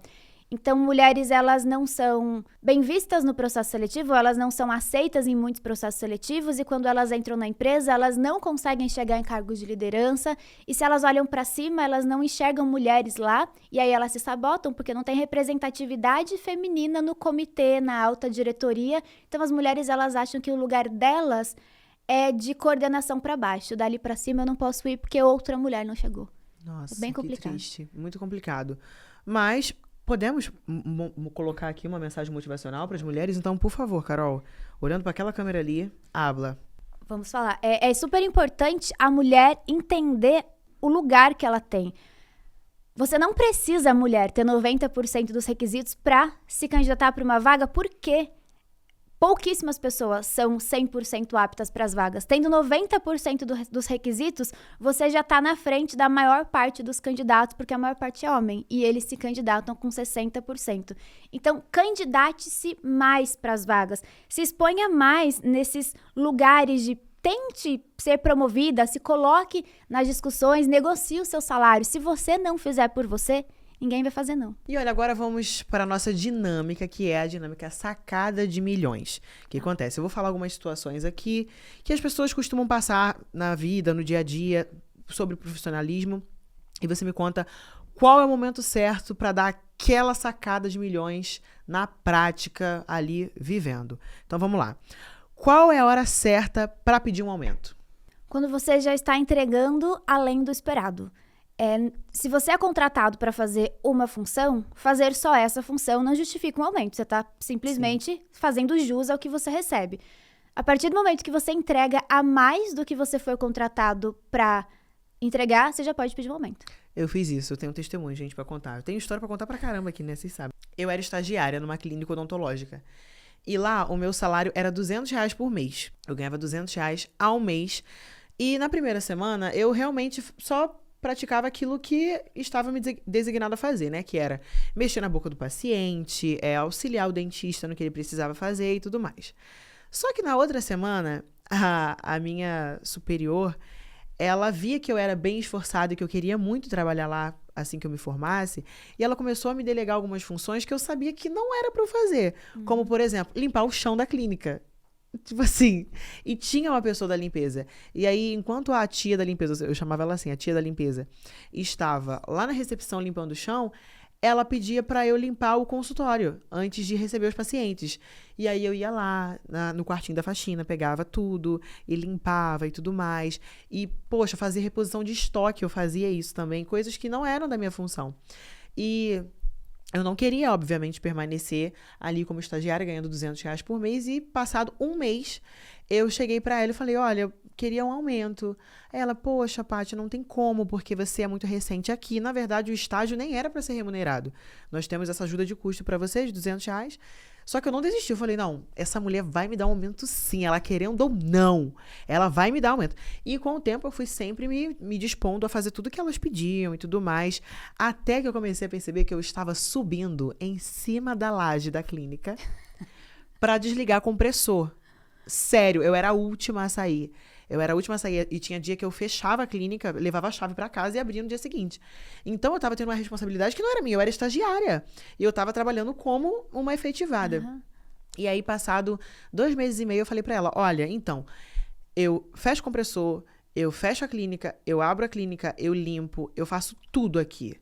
Então, mulheres, elas não são bem vistas no processo seletivo, elas não são aceitas em muitos processos seletivos e quando elas entram na empresa, elas não conseguem chegar em cargos de liderança e se elas olham para cima, elas não enxergam mulheres lá e aí elas se sabotam porque não tem representatividade feminina no comitê, na alta diretoria. Então, as mulheres, elas acham que o lugar delas é de coordenação para baixo. Dali para cima eu não posso ir porque outra mulher não chegou. Nossa, é bem complicado. Que triste, muito complicado. Mas... podemos colocar aqui uma mensagem motivacional para as mulheres? Então, por favor, Carol, olhando para aquela câmera ali, habla. Vamos falar. É super importante a mulher entender o lugar que ela tem. Você não precisa, mulher, ter 90% dos requisitos para se candidatar para uma vaga, porque pouquíssimas pessoas são 100% aptas para as vagas. Tendo 90% dos requisitos, você já está na frente da maior parte dos candidatos, porque a maior parte é homem, e eles se candidatam com 60%. Então, candidate-se mais para as vagas. Se exponha mais nesses lugares de tente ser promovida, se coloque nas discussões, negocie o seu salário. Se você não fizer por você, ninguém vai fazer, não. E olha, agora vamos para a nossa dinâmica, que é a dinâmica sacada de milhões. O que acontece? Eu vou falar algumas situações aqui que as pessoas costumam passar na vida, no dia a dia, sobre profissionalismo. E você me conta qual é o momento certo para dar aquela sacada de milhões na prática, ali, vivendo. Então, vamos lá. Qual é a hora certa para pedir um aumento? Quando você já está entregando além do esperado. Se você é contratado para fazer uma função, fazer só essa função não justifica um aumento. Você está simplesmente fazendo jus ao que você recebe. A partir do momento que você entrega a mais do que você foi contratado para entregar, você já pode pedir um aumento. Eu fiz isso, eu tenho um testemunho, gente, pra contar. Eu tenho história pra contar pra caramba aqui, né? Vocês sabem. Eu era estagiária numa clínica odontológica. E lá, o meu salário era R$200 por mês. Eu ganhava R$200 ao mês. E na primeira semana, eu realmente só praticava aquilo que estava me designado a fazer, né? Que era mexer na boca do paciente, auxiliar o dentista no que ele precisava fazer e tudo mais. Só que na outra semana, a minha superior, ela via que eu era bem esforçada e que eu queria muito trabalhar lá assim que eu me formasse, e ela começou a me delegar algumas funções que eu sabia que não era para eu fazer, como, por exemplo, limpar o chão da clínica. Tipo assim, e tinha uma pessoa da limpeza. E aí, enquanto a tia da limpeza, eu chamava ela assim, a tia da limpeza, estava lá na recepção limpando o chão, ela pedia para eu limpar o consultório antes de receber os pacientes. E aí eu ia lá no quartinho da faxina, pegava tudo e limpava e tudo mais. E, poxa, fazia reposição de estoque, eu fazia isso também, coisas que não eram da minha função. E eu não queria, obviamente, permanecer ali como estagiária, ganhando R$ 200 por mês. E passado um mês, eu cheguei para ela e falei, olha, eu queria um aumento. Ela, poxa, Paty, não tem como, porque você é muito recente aqui. Na verdade, o estágio nem era para ser remunerado. Nós temos essa ajuda de custo para vocês, R$ 200. Só que eu não desisti. Eu falei, não, essa mulher vai me dar um aumento sim. Ela querendo ou não, ela vai me dar aumento. E com o tempo eu fui sempre me dispondo a fazer tudo que elas pediam e tudo mais. Até que eu comecei a perceber que eu estava subindo em cima da laje da clínica para desligar compressor. Sério, eu era a última a sair. E tinha dia que eu fechava a clínica, levava a chave para casa e abria no dia seguinte. Então eu tava tendo uma responsabilidade que não era minha, eu era estagiária. E eu tava trabalhando como uma efetivada. Uhum. E aí, passado 2 meses e meio, eu falei para ela, olha, então, eu fecho o compressor, eu fecho a clínica, eu abro a clínica, eu limpo, eu faço tudo aqui.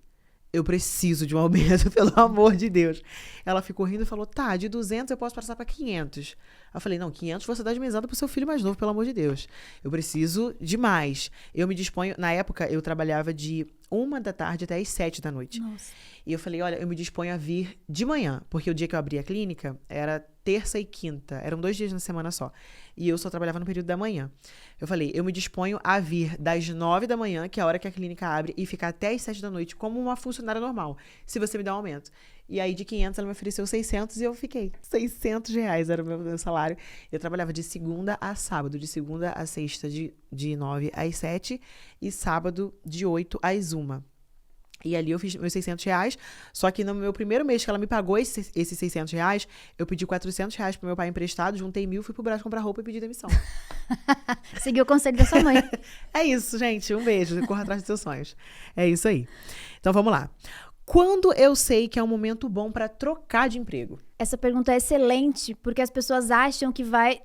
Eu preciso de um aumento, pelo amor de Deus. Ela ficou rindo e falou, tá, de 200 eu posso passar para 500. Eu falei, não, 500 você dá de mesada pro seu filho mais novo, pelo amor de Deus. Eu preciso de mais. Eu me disponho, na época eu trabalhava de 1 da tarde até as 7 da noite. Nossa. E eu falei, olha, eu me disponho a vir de manhã, porque o dia que eu abri a clínica era terça e quinta, eram 2 dias na semana só. E eu só trabalhava no período da manhã. Eu falei, eu me disponho a vir das 9 da manhã, que é a hora que a clínica abre, e ficar até as 7 da noite como uma funcionária normal, se você me dá um aumento. E aí de 500 ela me ofereceu 600 e eu fiquei. R$ 600 era o meu salário. Eu trabalhava de segunda a sábado, de segunda a sexta de 9 às 7 e sábado de 8 às 1. E ali eu fiz meus R$ 600, só que no meu primeiro mês que ela me pagou esses R$ 600, eu pedi R$ 400 pro meu pai emprestado, juntei 1.000, fui pro Brás comprar roupa e pedi demissão. Seguiu o conselho da sua mãe. É isso, gente. Um beijo. Corra atrás dos seus sonhos. É isso aí. Então, vamos lá. Quando eu sei que é um momento bom para trocar de emprego? Essa pergunta é excelente, porque as pessoas acham que vai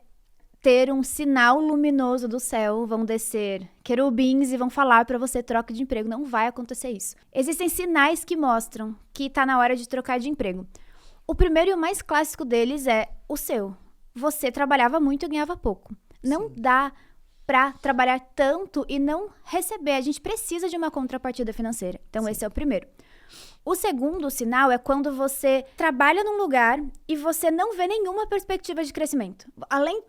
ter um sinal luminoso do céu, vão descer querubins e vão falar para você troca de emprego. Não vai acontecer isso. Existem sinais que mostram que tá na hora de trocar de emprego. O primeiro e o mais clássico deles é o seu. Você trabalhava muito e ganhava pouco. Não dá para trabalhar tanto e não receber. A gente precisa de uma contrapartida financeira. Então, esse é o primeiro. O segundo sinal é quando você trabalha num lugar e você não vê nenhuma perspectiva de crescimento.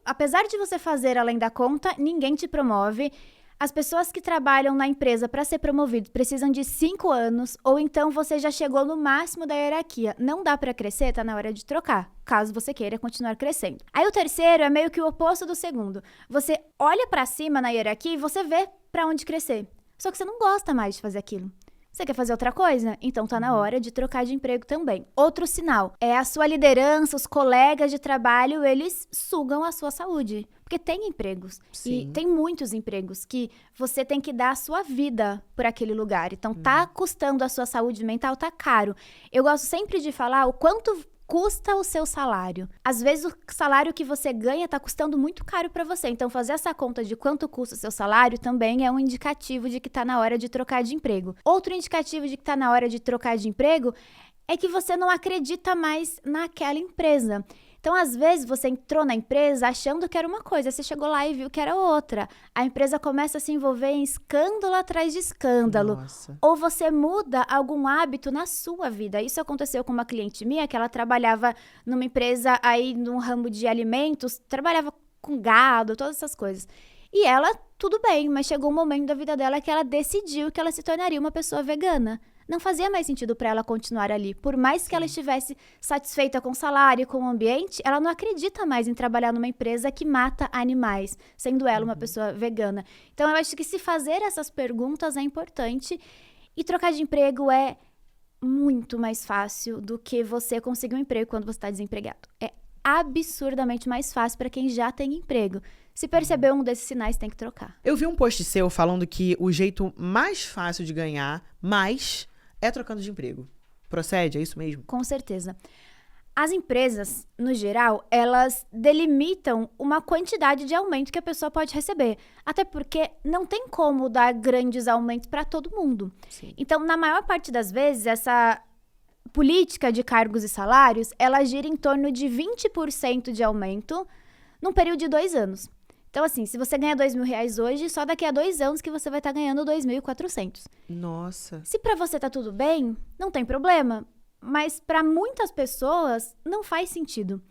Apesar de você fazer além da conta, ninguém te promove. As pessoas que trabalham na empresa para ser promovido precisam de 5 anos, ou então você já chegou no máximo da hierarquia. Não dá para crescer, tá na hora de trocar, caso você queira continuar crescendo. Aí o terceiro é meio que o oposto do segundo. Você olha para cima na hierarquia e você vê para onde crescer. Só que você não gosta mais de fazer aquilo. Você quer fazer outra coisa? Então tá na hora de trocar de emprego também. Outro sinal é a sua liderança, os colegas de trabalho, eles sugam a sua saúde. Porque tem empregos. Sim. E tem muitos empregos que você tem que dar a sua vida por aquele lugar. Então tá custando a sua saúde mental, tá caro. Eu gosto sempre de falar o quanto custa o seu salário. Às vezes o salário que você ganha está custando muito caro para você. Então fazer essa conta de quanto custa o seu salário também é um indicativo de que está na hora de trocar de emprego. Outro indicativo de que está na hora de trocar de emprego é que você não acredita mais naquela empresa. Então, às vezes, você entrou na empresa achando que era uma coisa, você chegou lá e viu que era outra. A empresa começa a se envolver em escândalo atrás de escândalo. Nossa. Ou você muda algum hábito na sua vida. Isso aconteceu com uma cliente minha, que ela trabalhava numa empresa aí no ramo de alimentos, trabalhava com gado, todas essas coisas. E ela, tudo bem, mas chegou um momento da vida dela que ela decidiu que ela se tornaria uma pessoa vegana. Não fazia mais sentido para ela continuar ali. Por mais que ela estivesse satisfeita com o salário e com o ambiente, ela não acredita mais em trabalhar numa empresa que mata animais, sendo ela uma pessoa vegana. Então, eu acho que se fazer essas perguntas é importante. E trocar de emprego é muito mais fácil do que você conseguir um emprego quando você está desempregado. É absurdamente mais fácil para quem já tem emprego. Se perceber um desses sinais, tem que trocar. Eu vi um post seu falando que o jeito mais fácil de ganhar mais é trocando de emprego. Procede? É isso mesmo? Com certeza. As empresas, no geral, elas delimitam uma quantidade de aumento que a pessoa pode receber. Até porque não tem como dar grandes aumentos para todo mundo. Sim. Então, na maior parte das vezes, essa política de cargos e salários, ela gira em torno de 20% de aumento num período de 2 anos. Então, assim, se você ganha R$2.000 hoje, só daqui a 2 anos que você vai estar ganhando 2.400. Nossa. Se pra você tá tudo bem, não tem problema. Mas para muitas pessoas, não faz sentido.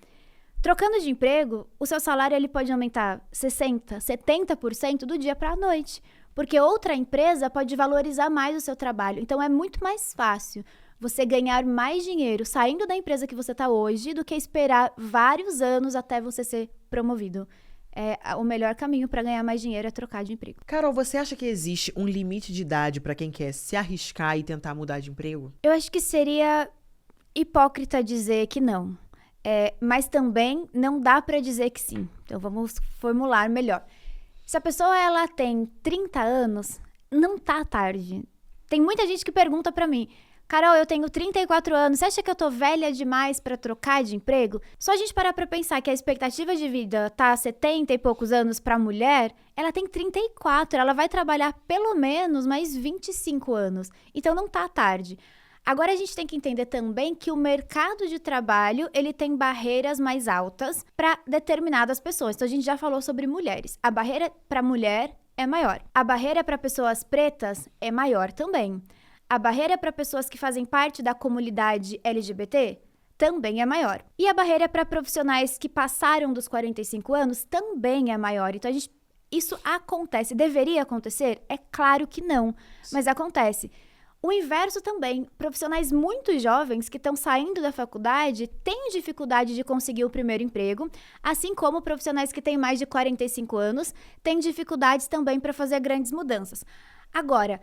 Trocando de emprego, o seu salário ele pode aumentar 60%, 70% do dia para a noite. Porque outra empresa pode valorizar mais o seu trabalho. Então, é muito mais fácil você ganhar mais dinheiro saindo da empresa que você está hoje do que esperar vários anos até você ser promovido. O melhor caminho para ganhar mais dinheiro é trocar de emprego. Carol, você acha que existe um limite de idade para quem quer se arriscar e tentar mudar de emprego? Eu acho que seria hipócrita dizer que não. Mas também não dá para dizer que sim. Então vamos formular melhor. Se a pessoa ela tem 30 anos, não tá tarde. Tem muita gente que pergunta para mim: Carol, eu tenho 34 anos, você acha que eu tô velha demais pra trocar de emprego? Só a gente parar pra pensar que a expectativa de vida tá 70 e poucos anos pra mulher, ela tem 34, ela vai trabalhar pelo menos mais 25 anos. Então não tá tarde. Agora a gente tem que entender também que o mercado de trabalho, ele tem barreiras mais altas para determinadas pessoas. Então a gente já falou sobre mulheres. A barreira para mulher é maior. A barreira para pessoas pretas é maior também. A barreira para pessoas que fazem parte da comunidade LGBT também é maior. E a barreira para profissionais que passaram dos 45 anos também é maior. Então, isso acontece. Deveria acontecer? É claro que não, mas acontece. O inverso também. Profissionais muito jovens que estão saindo da faculdade têm dificuldade de conseguir o primeiro emprego, assim como profissionais que têm mais de 45 anos têm dificuldades também para fazer grandes mudanças. Agora,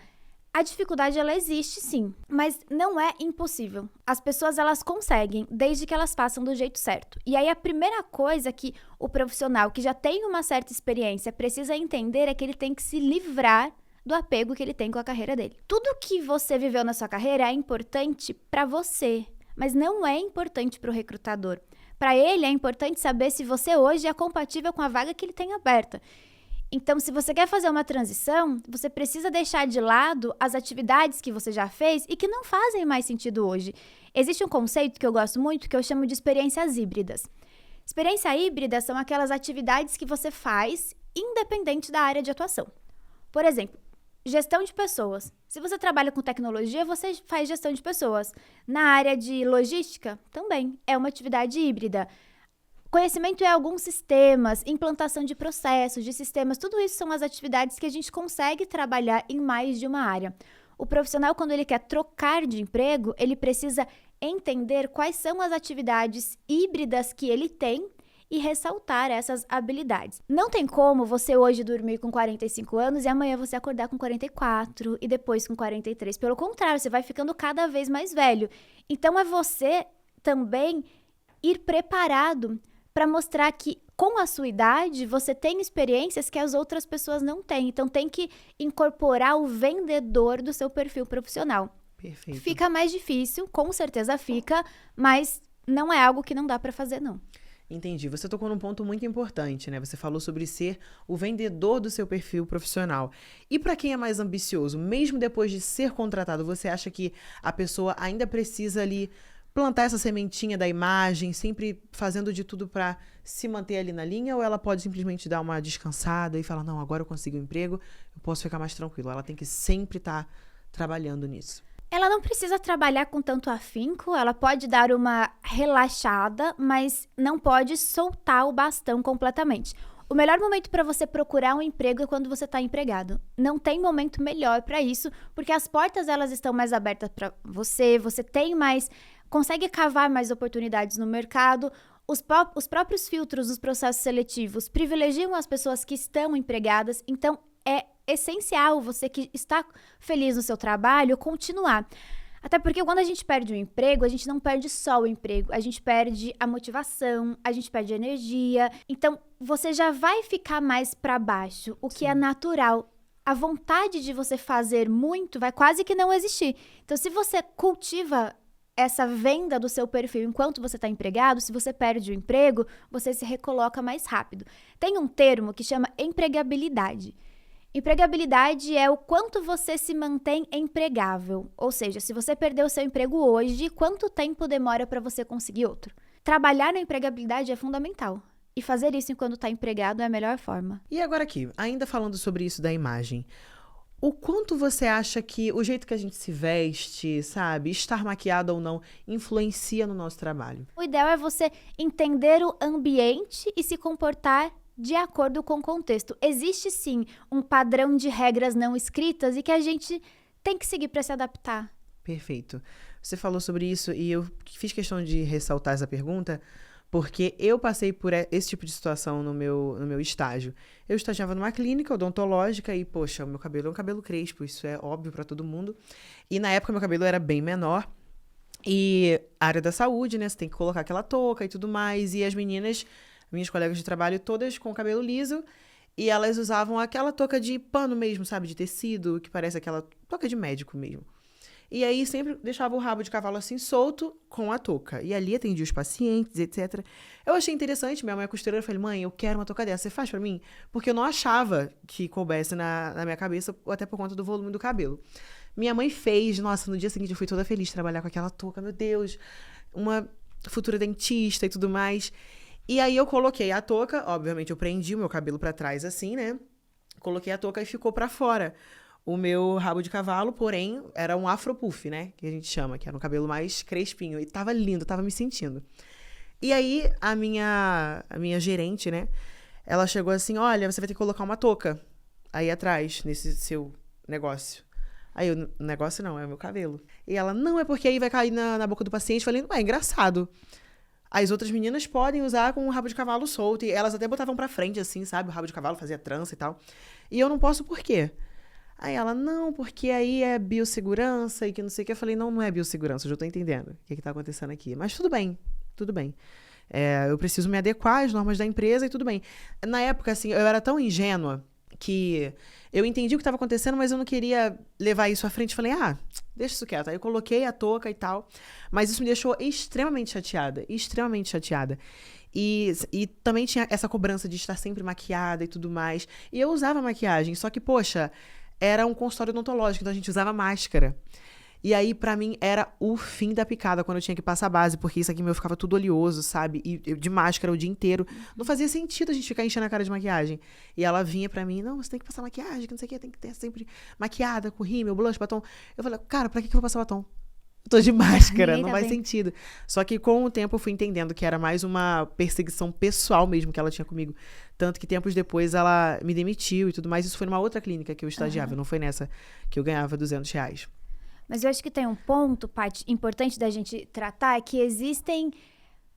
a dificuldade, ela existe sim, mas não é impossível. As pessoas, elas conseguem, desde que elas façam do jeito certo. E aí, a primeira coisa que o profissional que já tem uma certa experiência precisa entender é que ele tem que se livrar do apego que ele tem com a carreira dele. Tudo que você viveu na sua carreira é importante para você, mas não é importante para o recrutador. Para ele, é importante saber se você hoje é compatível com a vaga que ele tem aberta. Então, se você quer fazer uma transição, você precisa deixar de lado as atividades que você já fez e que não fazem mais sentido hoje. Existe um conceito que eu gosto muito, que eu chamo de experiências híbridas. Experiência híbrida são aquelas atividades que você faz independente da área de atuação. Por exemplo, gestão de pessoas. Se você trabalha com tecnologia, você faz gestão de pessoas. Na área de logística, também é uma atividade híbrida. Conhecimento em alguns sistemas, implantação de processos, de sistemas, tudo isso são as atividades que a gente consegue trabalhar em mais de uma área. O profissional, quando ele quer trocar de emprego, ele precisa entender quais são as atividades híbridas que ele tem e ressaltar essas habilidades. Não tem como você hoje dormir com 45 anos e amanhã você acordar com 44 e depois com 43. Pelo contrário, você vai ficando cada vez mais velho. Então, é você também ir preparado para mostrar que, com a sua idade, você tem experiências que as outras pessoas não têm. Então, tem que incorporar o vendedor do seu perfil profissional. Perfeito. Fica mais difícil, com certeza fica, mas não é algo que não dá para fazer, não. Entendi. Você tocou num ponto muito importante, né? Você falou sobre ser o vendedor do seu perfil profissional. E para quem é mais ambicioso, mesmo depois de ser contratado, você acha que a pessoa ainda precisa ali plantar essa sementinha da imagem, sempre fazendo de tudo para se manter ali na linha, ou ela pode simplesmente dar uma descansada e falar, não, agora eu consigo um emprego, eu posso ficar mais tranquilo. Ela tem que sempre estar trabalhando nisso. Ela não precisa trabalhar com tanto afinco, ela pode dar uma relaxada, mas não pode soltar o bastão completamente. O melhor momento para você procurar um emprego é quando você está empregado. Não tem momento melhor para isso, porque as portas elas estão mais abertas para você, você tem mais, consegue cavar mais oportunidades no mercado. Os próprios filtros dos processos seletivos privilegiam as pessoas que estão empregadas, então é essencial você que está feliz no seu trabalho continuar. Até porque quando a gente perde o emprego, a gente não perde só o emprego, a gente perde a motivação, a gente perde a energia. Então, você já vai ficar mais para baixo, o que é natural. A vontade de você fazer muito vai quase que não existir. Então, se você cultiva essa venda do seu perfil enquanto você está empregado, se você perde o emprego, você se recoloca mais rápido. Tem um termo que chama empregabilidade. Empregabilidade é o quanto você se mantém empregável. Ou seja, se você perdeu o seu emprego hoje, quanto tempo demora para você conseguir outro? Trabalhar na empregabilidade é fundamental. E fazer isso enquanto está empregado é a melhor forma. E agora aqui, ainda falando sobre isso da imagem, o quanto você acha que o jeito que a gente se veste, sabe, estar maquiada ou não, influencia no nosso trabalho? O ideal é você entender o ambiente e se comportar de acordo com o contexto. Existe sim um padrão de regras não escritas e que a gente tem que seguir para se adaptar. Perfeito. Você falou sobre isso e eu fiz questão de ressaltar essa pergunta porque eu passei por esse tipo de situação no meu estágio. Eu estagiava numa clínica odontológica e, poxa, o meu cabelo é um cabelo crespo, isso é óbvio para todo mundo. E na época meu cabelo era bem menor. E área da saúde, né? Você tem que colocar aquela touca e tudo mais. E as meninas, minhas colegas de trabalho, todas com o cabelo liso. E elas usavam aquela touca de pano mesmo, sabe? De tecido, que parece aquela touca de médico mesmo. E aí sempre deixava o rabo de cavalo assim solto com a touca. E ali atendia os pacientes, etc. Eu achei interessante, minha mãe é costureira, eu falei, mãe, eu quero uma touca dessa, você faz pra mim? Porque eu não achava que coubesse na minha cabeça, até por conta do volume do cabelo. Minha mãe fez, nossa, no dia seguinte eu fui toda feliz de trabalhar com aquela touca, meu Deus, uma futura dentista e tudo mais. E aí eu coloquei a touca, obviamente eu prendi o meu cabelo pra trás assim, né? Coloquei a touca e ficou pra fora o meu rabo de cavalo, porém era um afropuff, né? Que a gente chama, que era um cabelo mais crespinho. E tava lindo, tava me sentindo. E aí a minha gerente, né? Ela chegou assim, olha, você vai ter que colocar uma touca aí atrás, nesse seu negócio. Aí eu, negócio não, é o meu cabelo. E ela, não, é porque aí vai cair na boca do paciente. Eu falei, não, é engraçado. As outras meninas podem usar com o rabo de cavalo solto. E elas até botavam pra frente, assim, sabe? O rabo de cavalo fazia trança e tal. E eu não posso por quê? Aí ela, não, porque aí é biossegurança e que não sei o que. Eu falei, não é biossegurança, eu já tô entendendo o que tá acontecendo aqui. Mas tudo bem, tudo bem. Eu preciso me adequar às normas da empresa e tudo bem. Na época, assim, eu era tão ingênua que eu entendi o que estava acontecendo, mas eu não queria levar isso à frente. Falei, deixa isso quieto. Aí eu coloquei a touca e tal, mas isso me deixou extremamente chateada, extremamente chateada. E também tinha essa cobrança de estar sempre maquiada e tudo mais. E eu usava maquiagem, só que, poxa, era um consultório odontológico, então a gente usava máscara. E aí, pra mim, era o fim da picada quando eu tinha que passar base, porque isso aqui meu ficava tudo oleoso, sabe? E eu de máscara o dia inteiro. Não fazia sentido a gente ficar enchendo a cara de maquiagem. E ela vinha pra mim, não, você tem que passar maquiagem, que não sei o que, tem que ter sempre maquiada, com rímel, blush, batom. Eu falei, cara, pra que eu vou passar batom? Tô de máscara, não faz sentido. Só que com o tempo eu fui entendendo que era mais uma perseguição pessoal mesmo que ela tinha comigo. Tanto que tempos depois ela me demitiu e tudo mais. Isso foi numa outra clínica que eu estagiava, não foi nessa que eu ganhava R$200. Mas eu acho que tem um ponto, Paty, importante da gente tratar, é que existem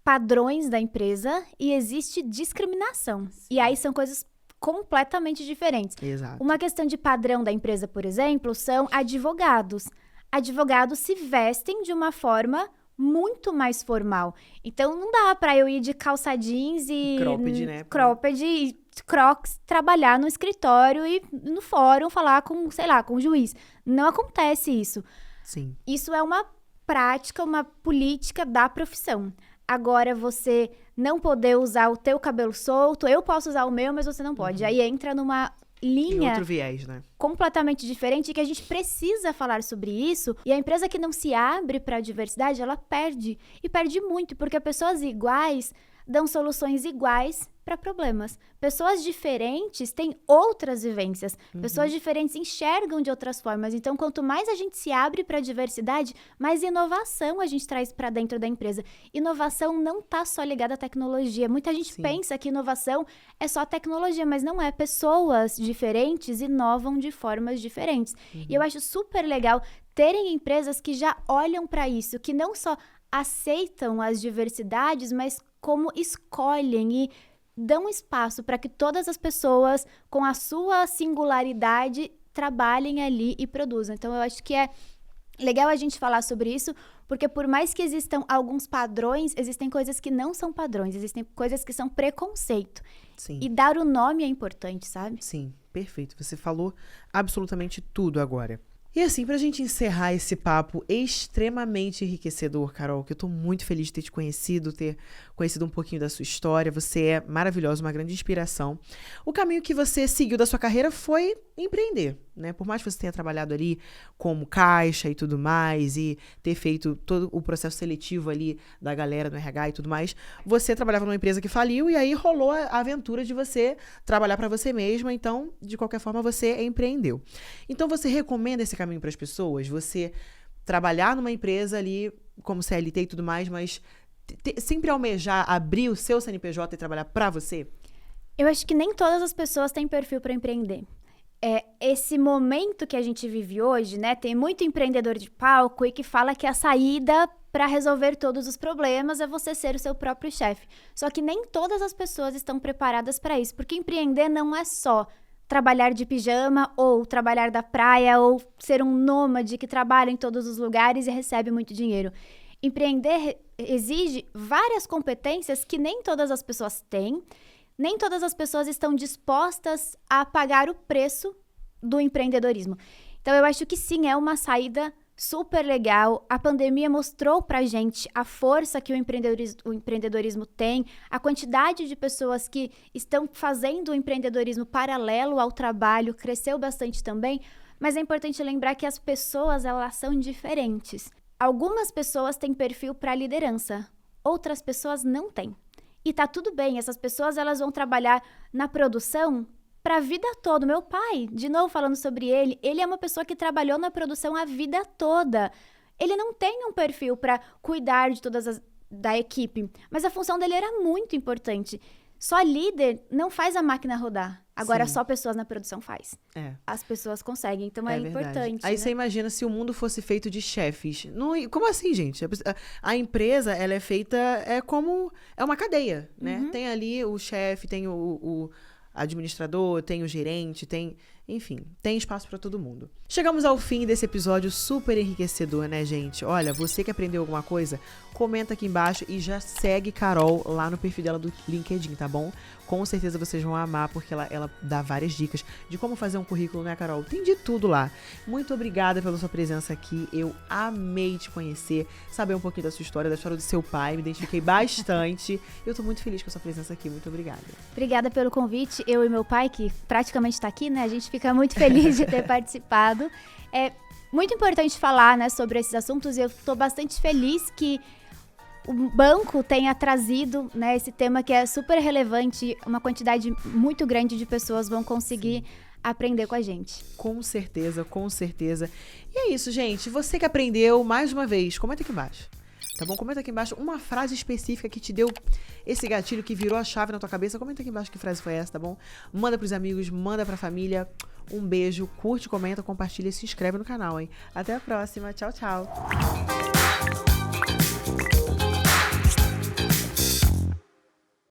padrões da empresa e existe discriminação. Sim. E aí são coisas completamente diferentes. Exato. Uma questão de padrão da empresa, por exemplo, são advogados. Advogados se vestem de uma forma muito mais formal. Então, não dá pra eu ir de calça jeans e cropped, né? Cropped e crocs, trabalhar no escritório e no fórum falar com, sei lá, com o juiz. Não acontece isso. Sim. Isso é uma prática, uma política da profissão. Agora, você não poder usar o teu cabelo solto, eu posso usar o meu, mas você não pode. Aí entra numa linha outro viés, né? Completamente diferente, que a gente precisa falar sobre isso. E a empresa que não se abre para a diversidade, ela perde. E perde muito, porque pessoas iguais dão soluções iguais para problemas. Pessoas diferentes têm outras vivências. Pessoas diferentes enxergam de outras formas. Então, quanto mais a gente se abre para a diversidade, mais inovação a gente traz para dentro da empresa. Inovação não está só ligada à tecnologia. Muita gente pensa que inovação é só tecnologia, mas não é. Pessoas diferentes inovam de formas diferentes. E eu acho super legal terem empresas que já olham para isso, que não só aceitam as diversidades, mas como escolhem e dão espaço para que todas as pessoas com a sua singularidade trabalhem ali e produzam. Então, eu acho que é Legal a gente falar sobre isso, porque por mais que existam alguns padrões, existem coisas que não são padrões, existem coisas que são preconceito. Sim. E dar o nome é importante, sabe? Sim, perfeito. Você falou absolutamente tudo agora. E assim, pra gente encerrar esse papo extremamente enriquecedor, Carol, que eu tô muito feliz de ter te conhecido, ter conhecido um pouquinho da sua história. Você é maravilhosa, uma grande inspiração. O caminho que você seguiu da sua carreira foi empreender, né? Por mais que você tenha trabalhado ali como caixa e tudo mais, e ter feito todo o processo seletivo ali da galera no RH e tudo mais, você trabalhava numa empresa que faliu e aí rolou a aventura de você trabalhar pra você mesma. Então, de qualquer forma, você empreendeu. Então, você recomenda esse caminho para as pessoas? Você trabalhar numa empresa ali como CLT e tudo mais, mas sempre almejar abrir o seu CNPJ e trabalhar para você? Eu acho que nem todas as pessoas têm perfil para empreender. Esse momento que a gente vive hoje, né? Tem muito empreendedor de palco e que fala que a saída para resolver todos os problemas é você ser o seu próprio chefe. Só que nem todas as pessoas estão preparadas para isso, porque empreender não é só trabalhar de pijama ou trabalhar da praia ou ser um nômade que trabalha em todos os lugares e recebe muito dinheiro. Empreender exige várias competências que nem todas as pessoas têm, nem todas as pessoas estão dispostas a pagar o preço do empreendedorismo. Então, eu acho que sim, é uma saída super legal. A pandemia mostrou pra gente a força que o empreendedorismo tem, a quantidade de pessoas que estão fazendo o empreendedorismo paralelo ao trabalho cresceu bastante também, mas é importante lembrar que as pessoas, elas são diferentes. Algumas pessoas têm perfil para liderança, outras pessoas não têm. E tá tudo bem, essas pessoas elas vão trabalhar na produção para a vida toda. Meu pai, de novo falando sobre ele é uma pessoa que trabalhou na produção a vida toda. Ele não tem um perfil para cuidar de da equipe, mas a função dele era muito importante. Só líder não faz a máquina rodar. Agora, só pessoas na produção faz. As pessoas conseguem, então é importante. Aí né? você imagina se o mundo fosse feito de chefes. Não, como assim, gente? A empresa, ela é feita como... É uma cadeia, né? Uhum. Tem ali o chefe, tem o administrador, tem o gerente, tem... Enfim, tem espaço pra todo mundo. Chegamos ao fim desse episódio super enriquecedor, né, gente? Olha, você que aprendeu alguma coisa, comenta aqui embaixo e já segue Carol lá no perfil dela do LinkedIn, tá bom? Com certeza vocês vão amar, porque ela dá várias dicas de como fazer um currículo, né, Carol? Tem de tudo lá. Muito obrigada pela sua presença aqui. Eu amei te conhecer, saber um pouquinho da sua história, da história do seu pai. Me identifiquei bastante. Eu tô muito feliz com a sua presença aqui. Muito obrigada. Obrigada pelo convite. Eu e meu pai, que praticamente tá aqui, né? A gente fica muito feliz de ter participado. É muito importante falar, né, sobre esses assuntos e eu tô bastante feliz que o banco tenha trazido, né, esse tema que é super relevante, uma quantidade muito grande de pessoas vão conseguir aprender com a gente. Com certeza, com certeza. E é isso, gente. Você que aprendeu, mais uma vez, comenta aqui embaixo. Tá bom? Comenta aqui embaixo uma frase específica que te deu esse gatilho, que virou a chave na tua cabeça. Comenta aqui embaixo que frase foi essa, tá bom? Manda pros amigos, manda pra família. Um beijo, curte, comenta, compartilha e se inscreve no canal, hein? Até a próxima. Tchau, tchau.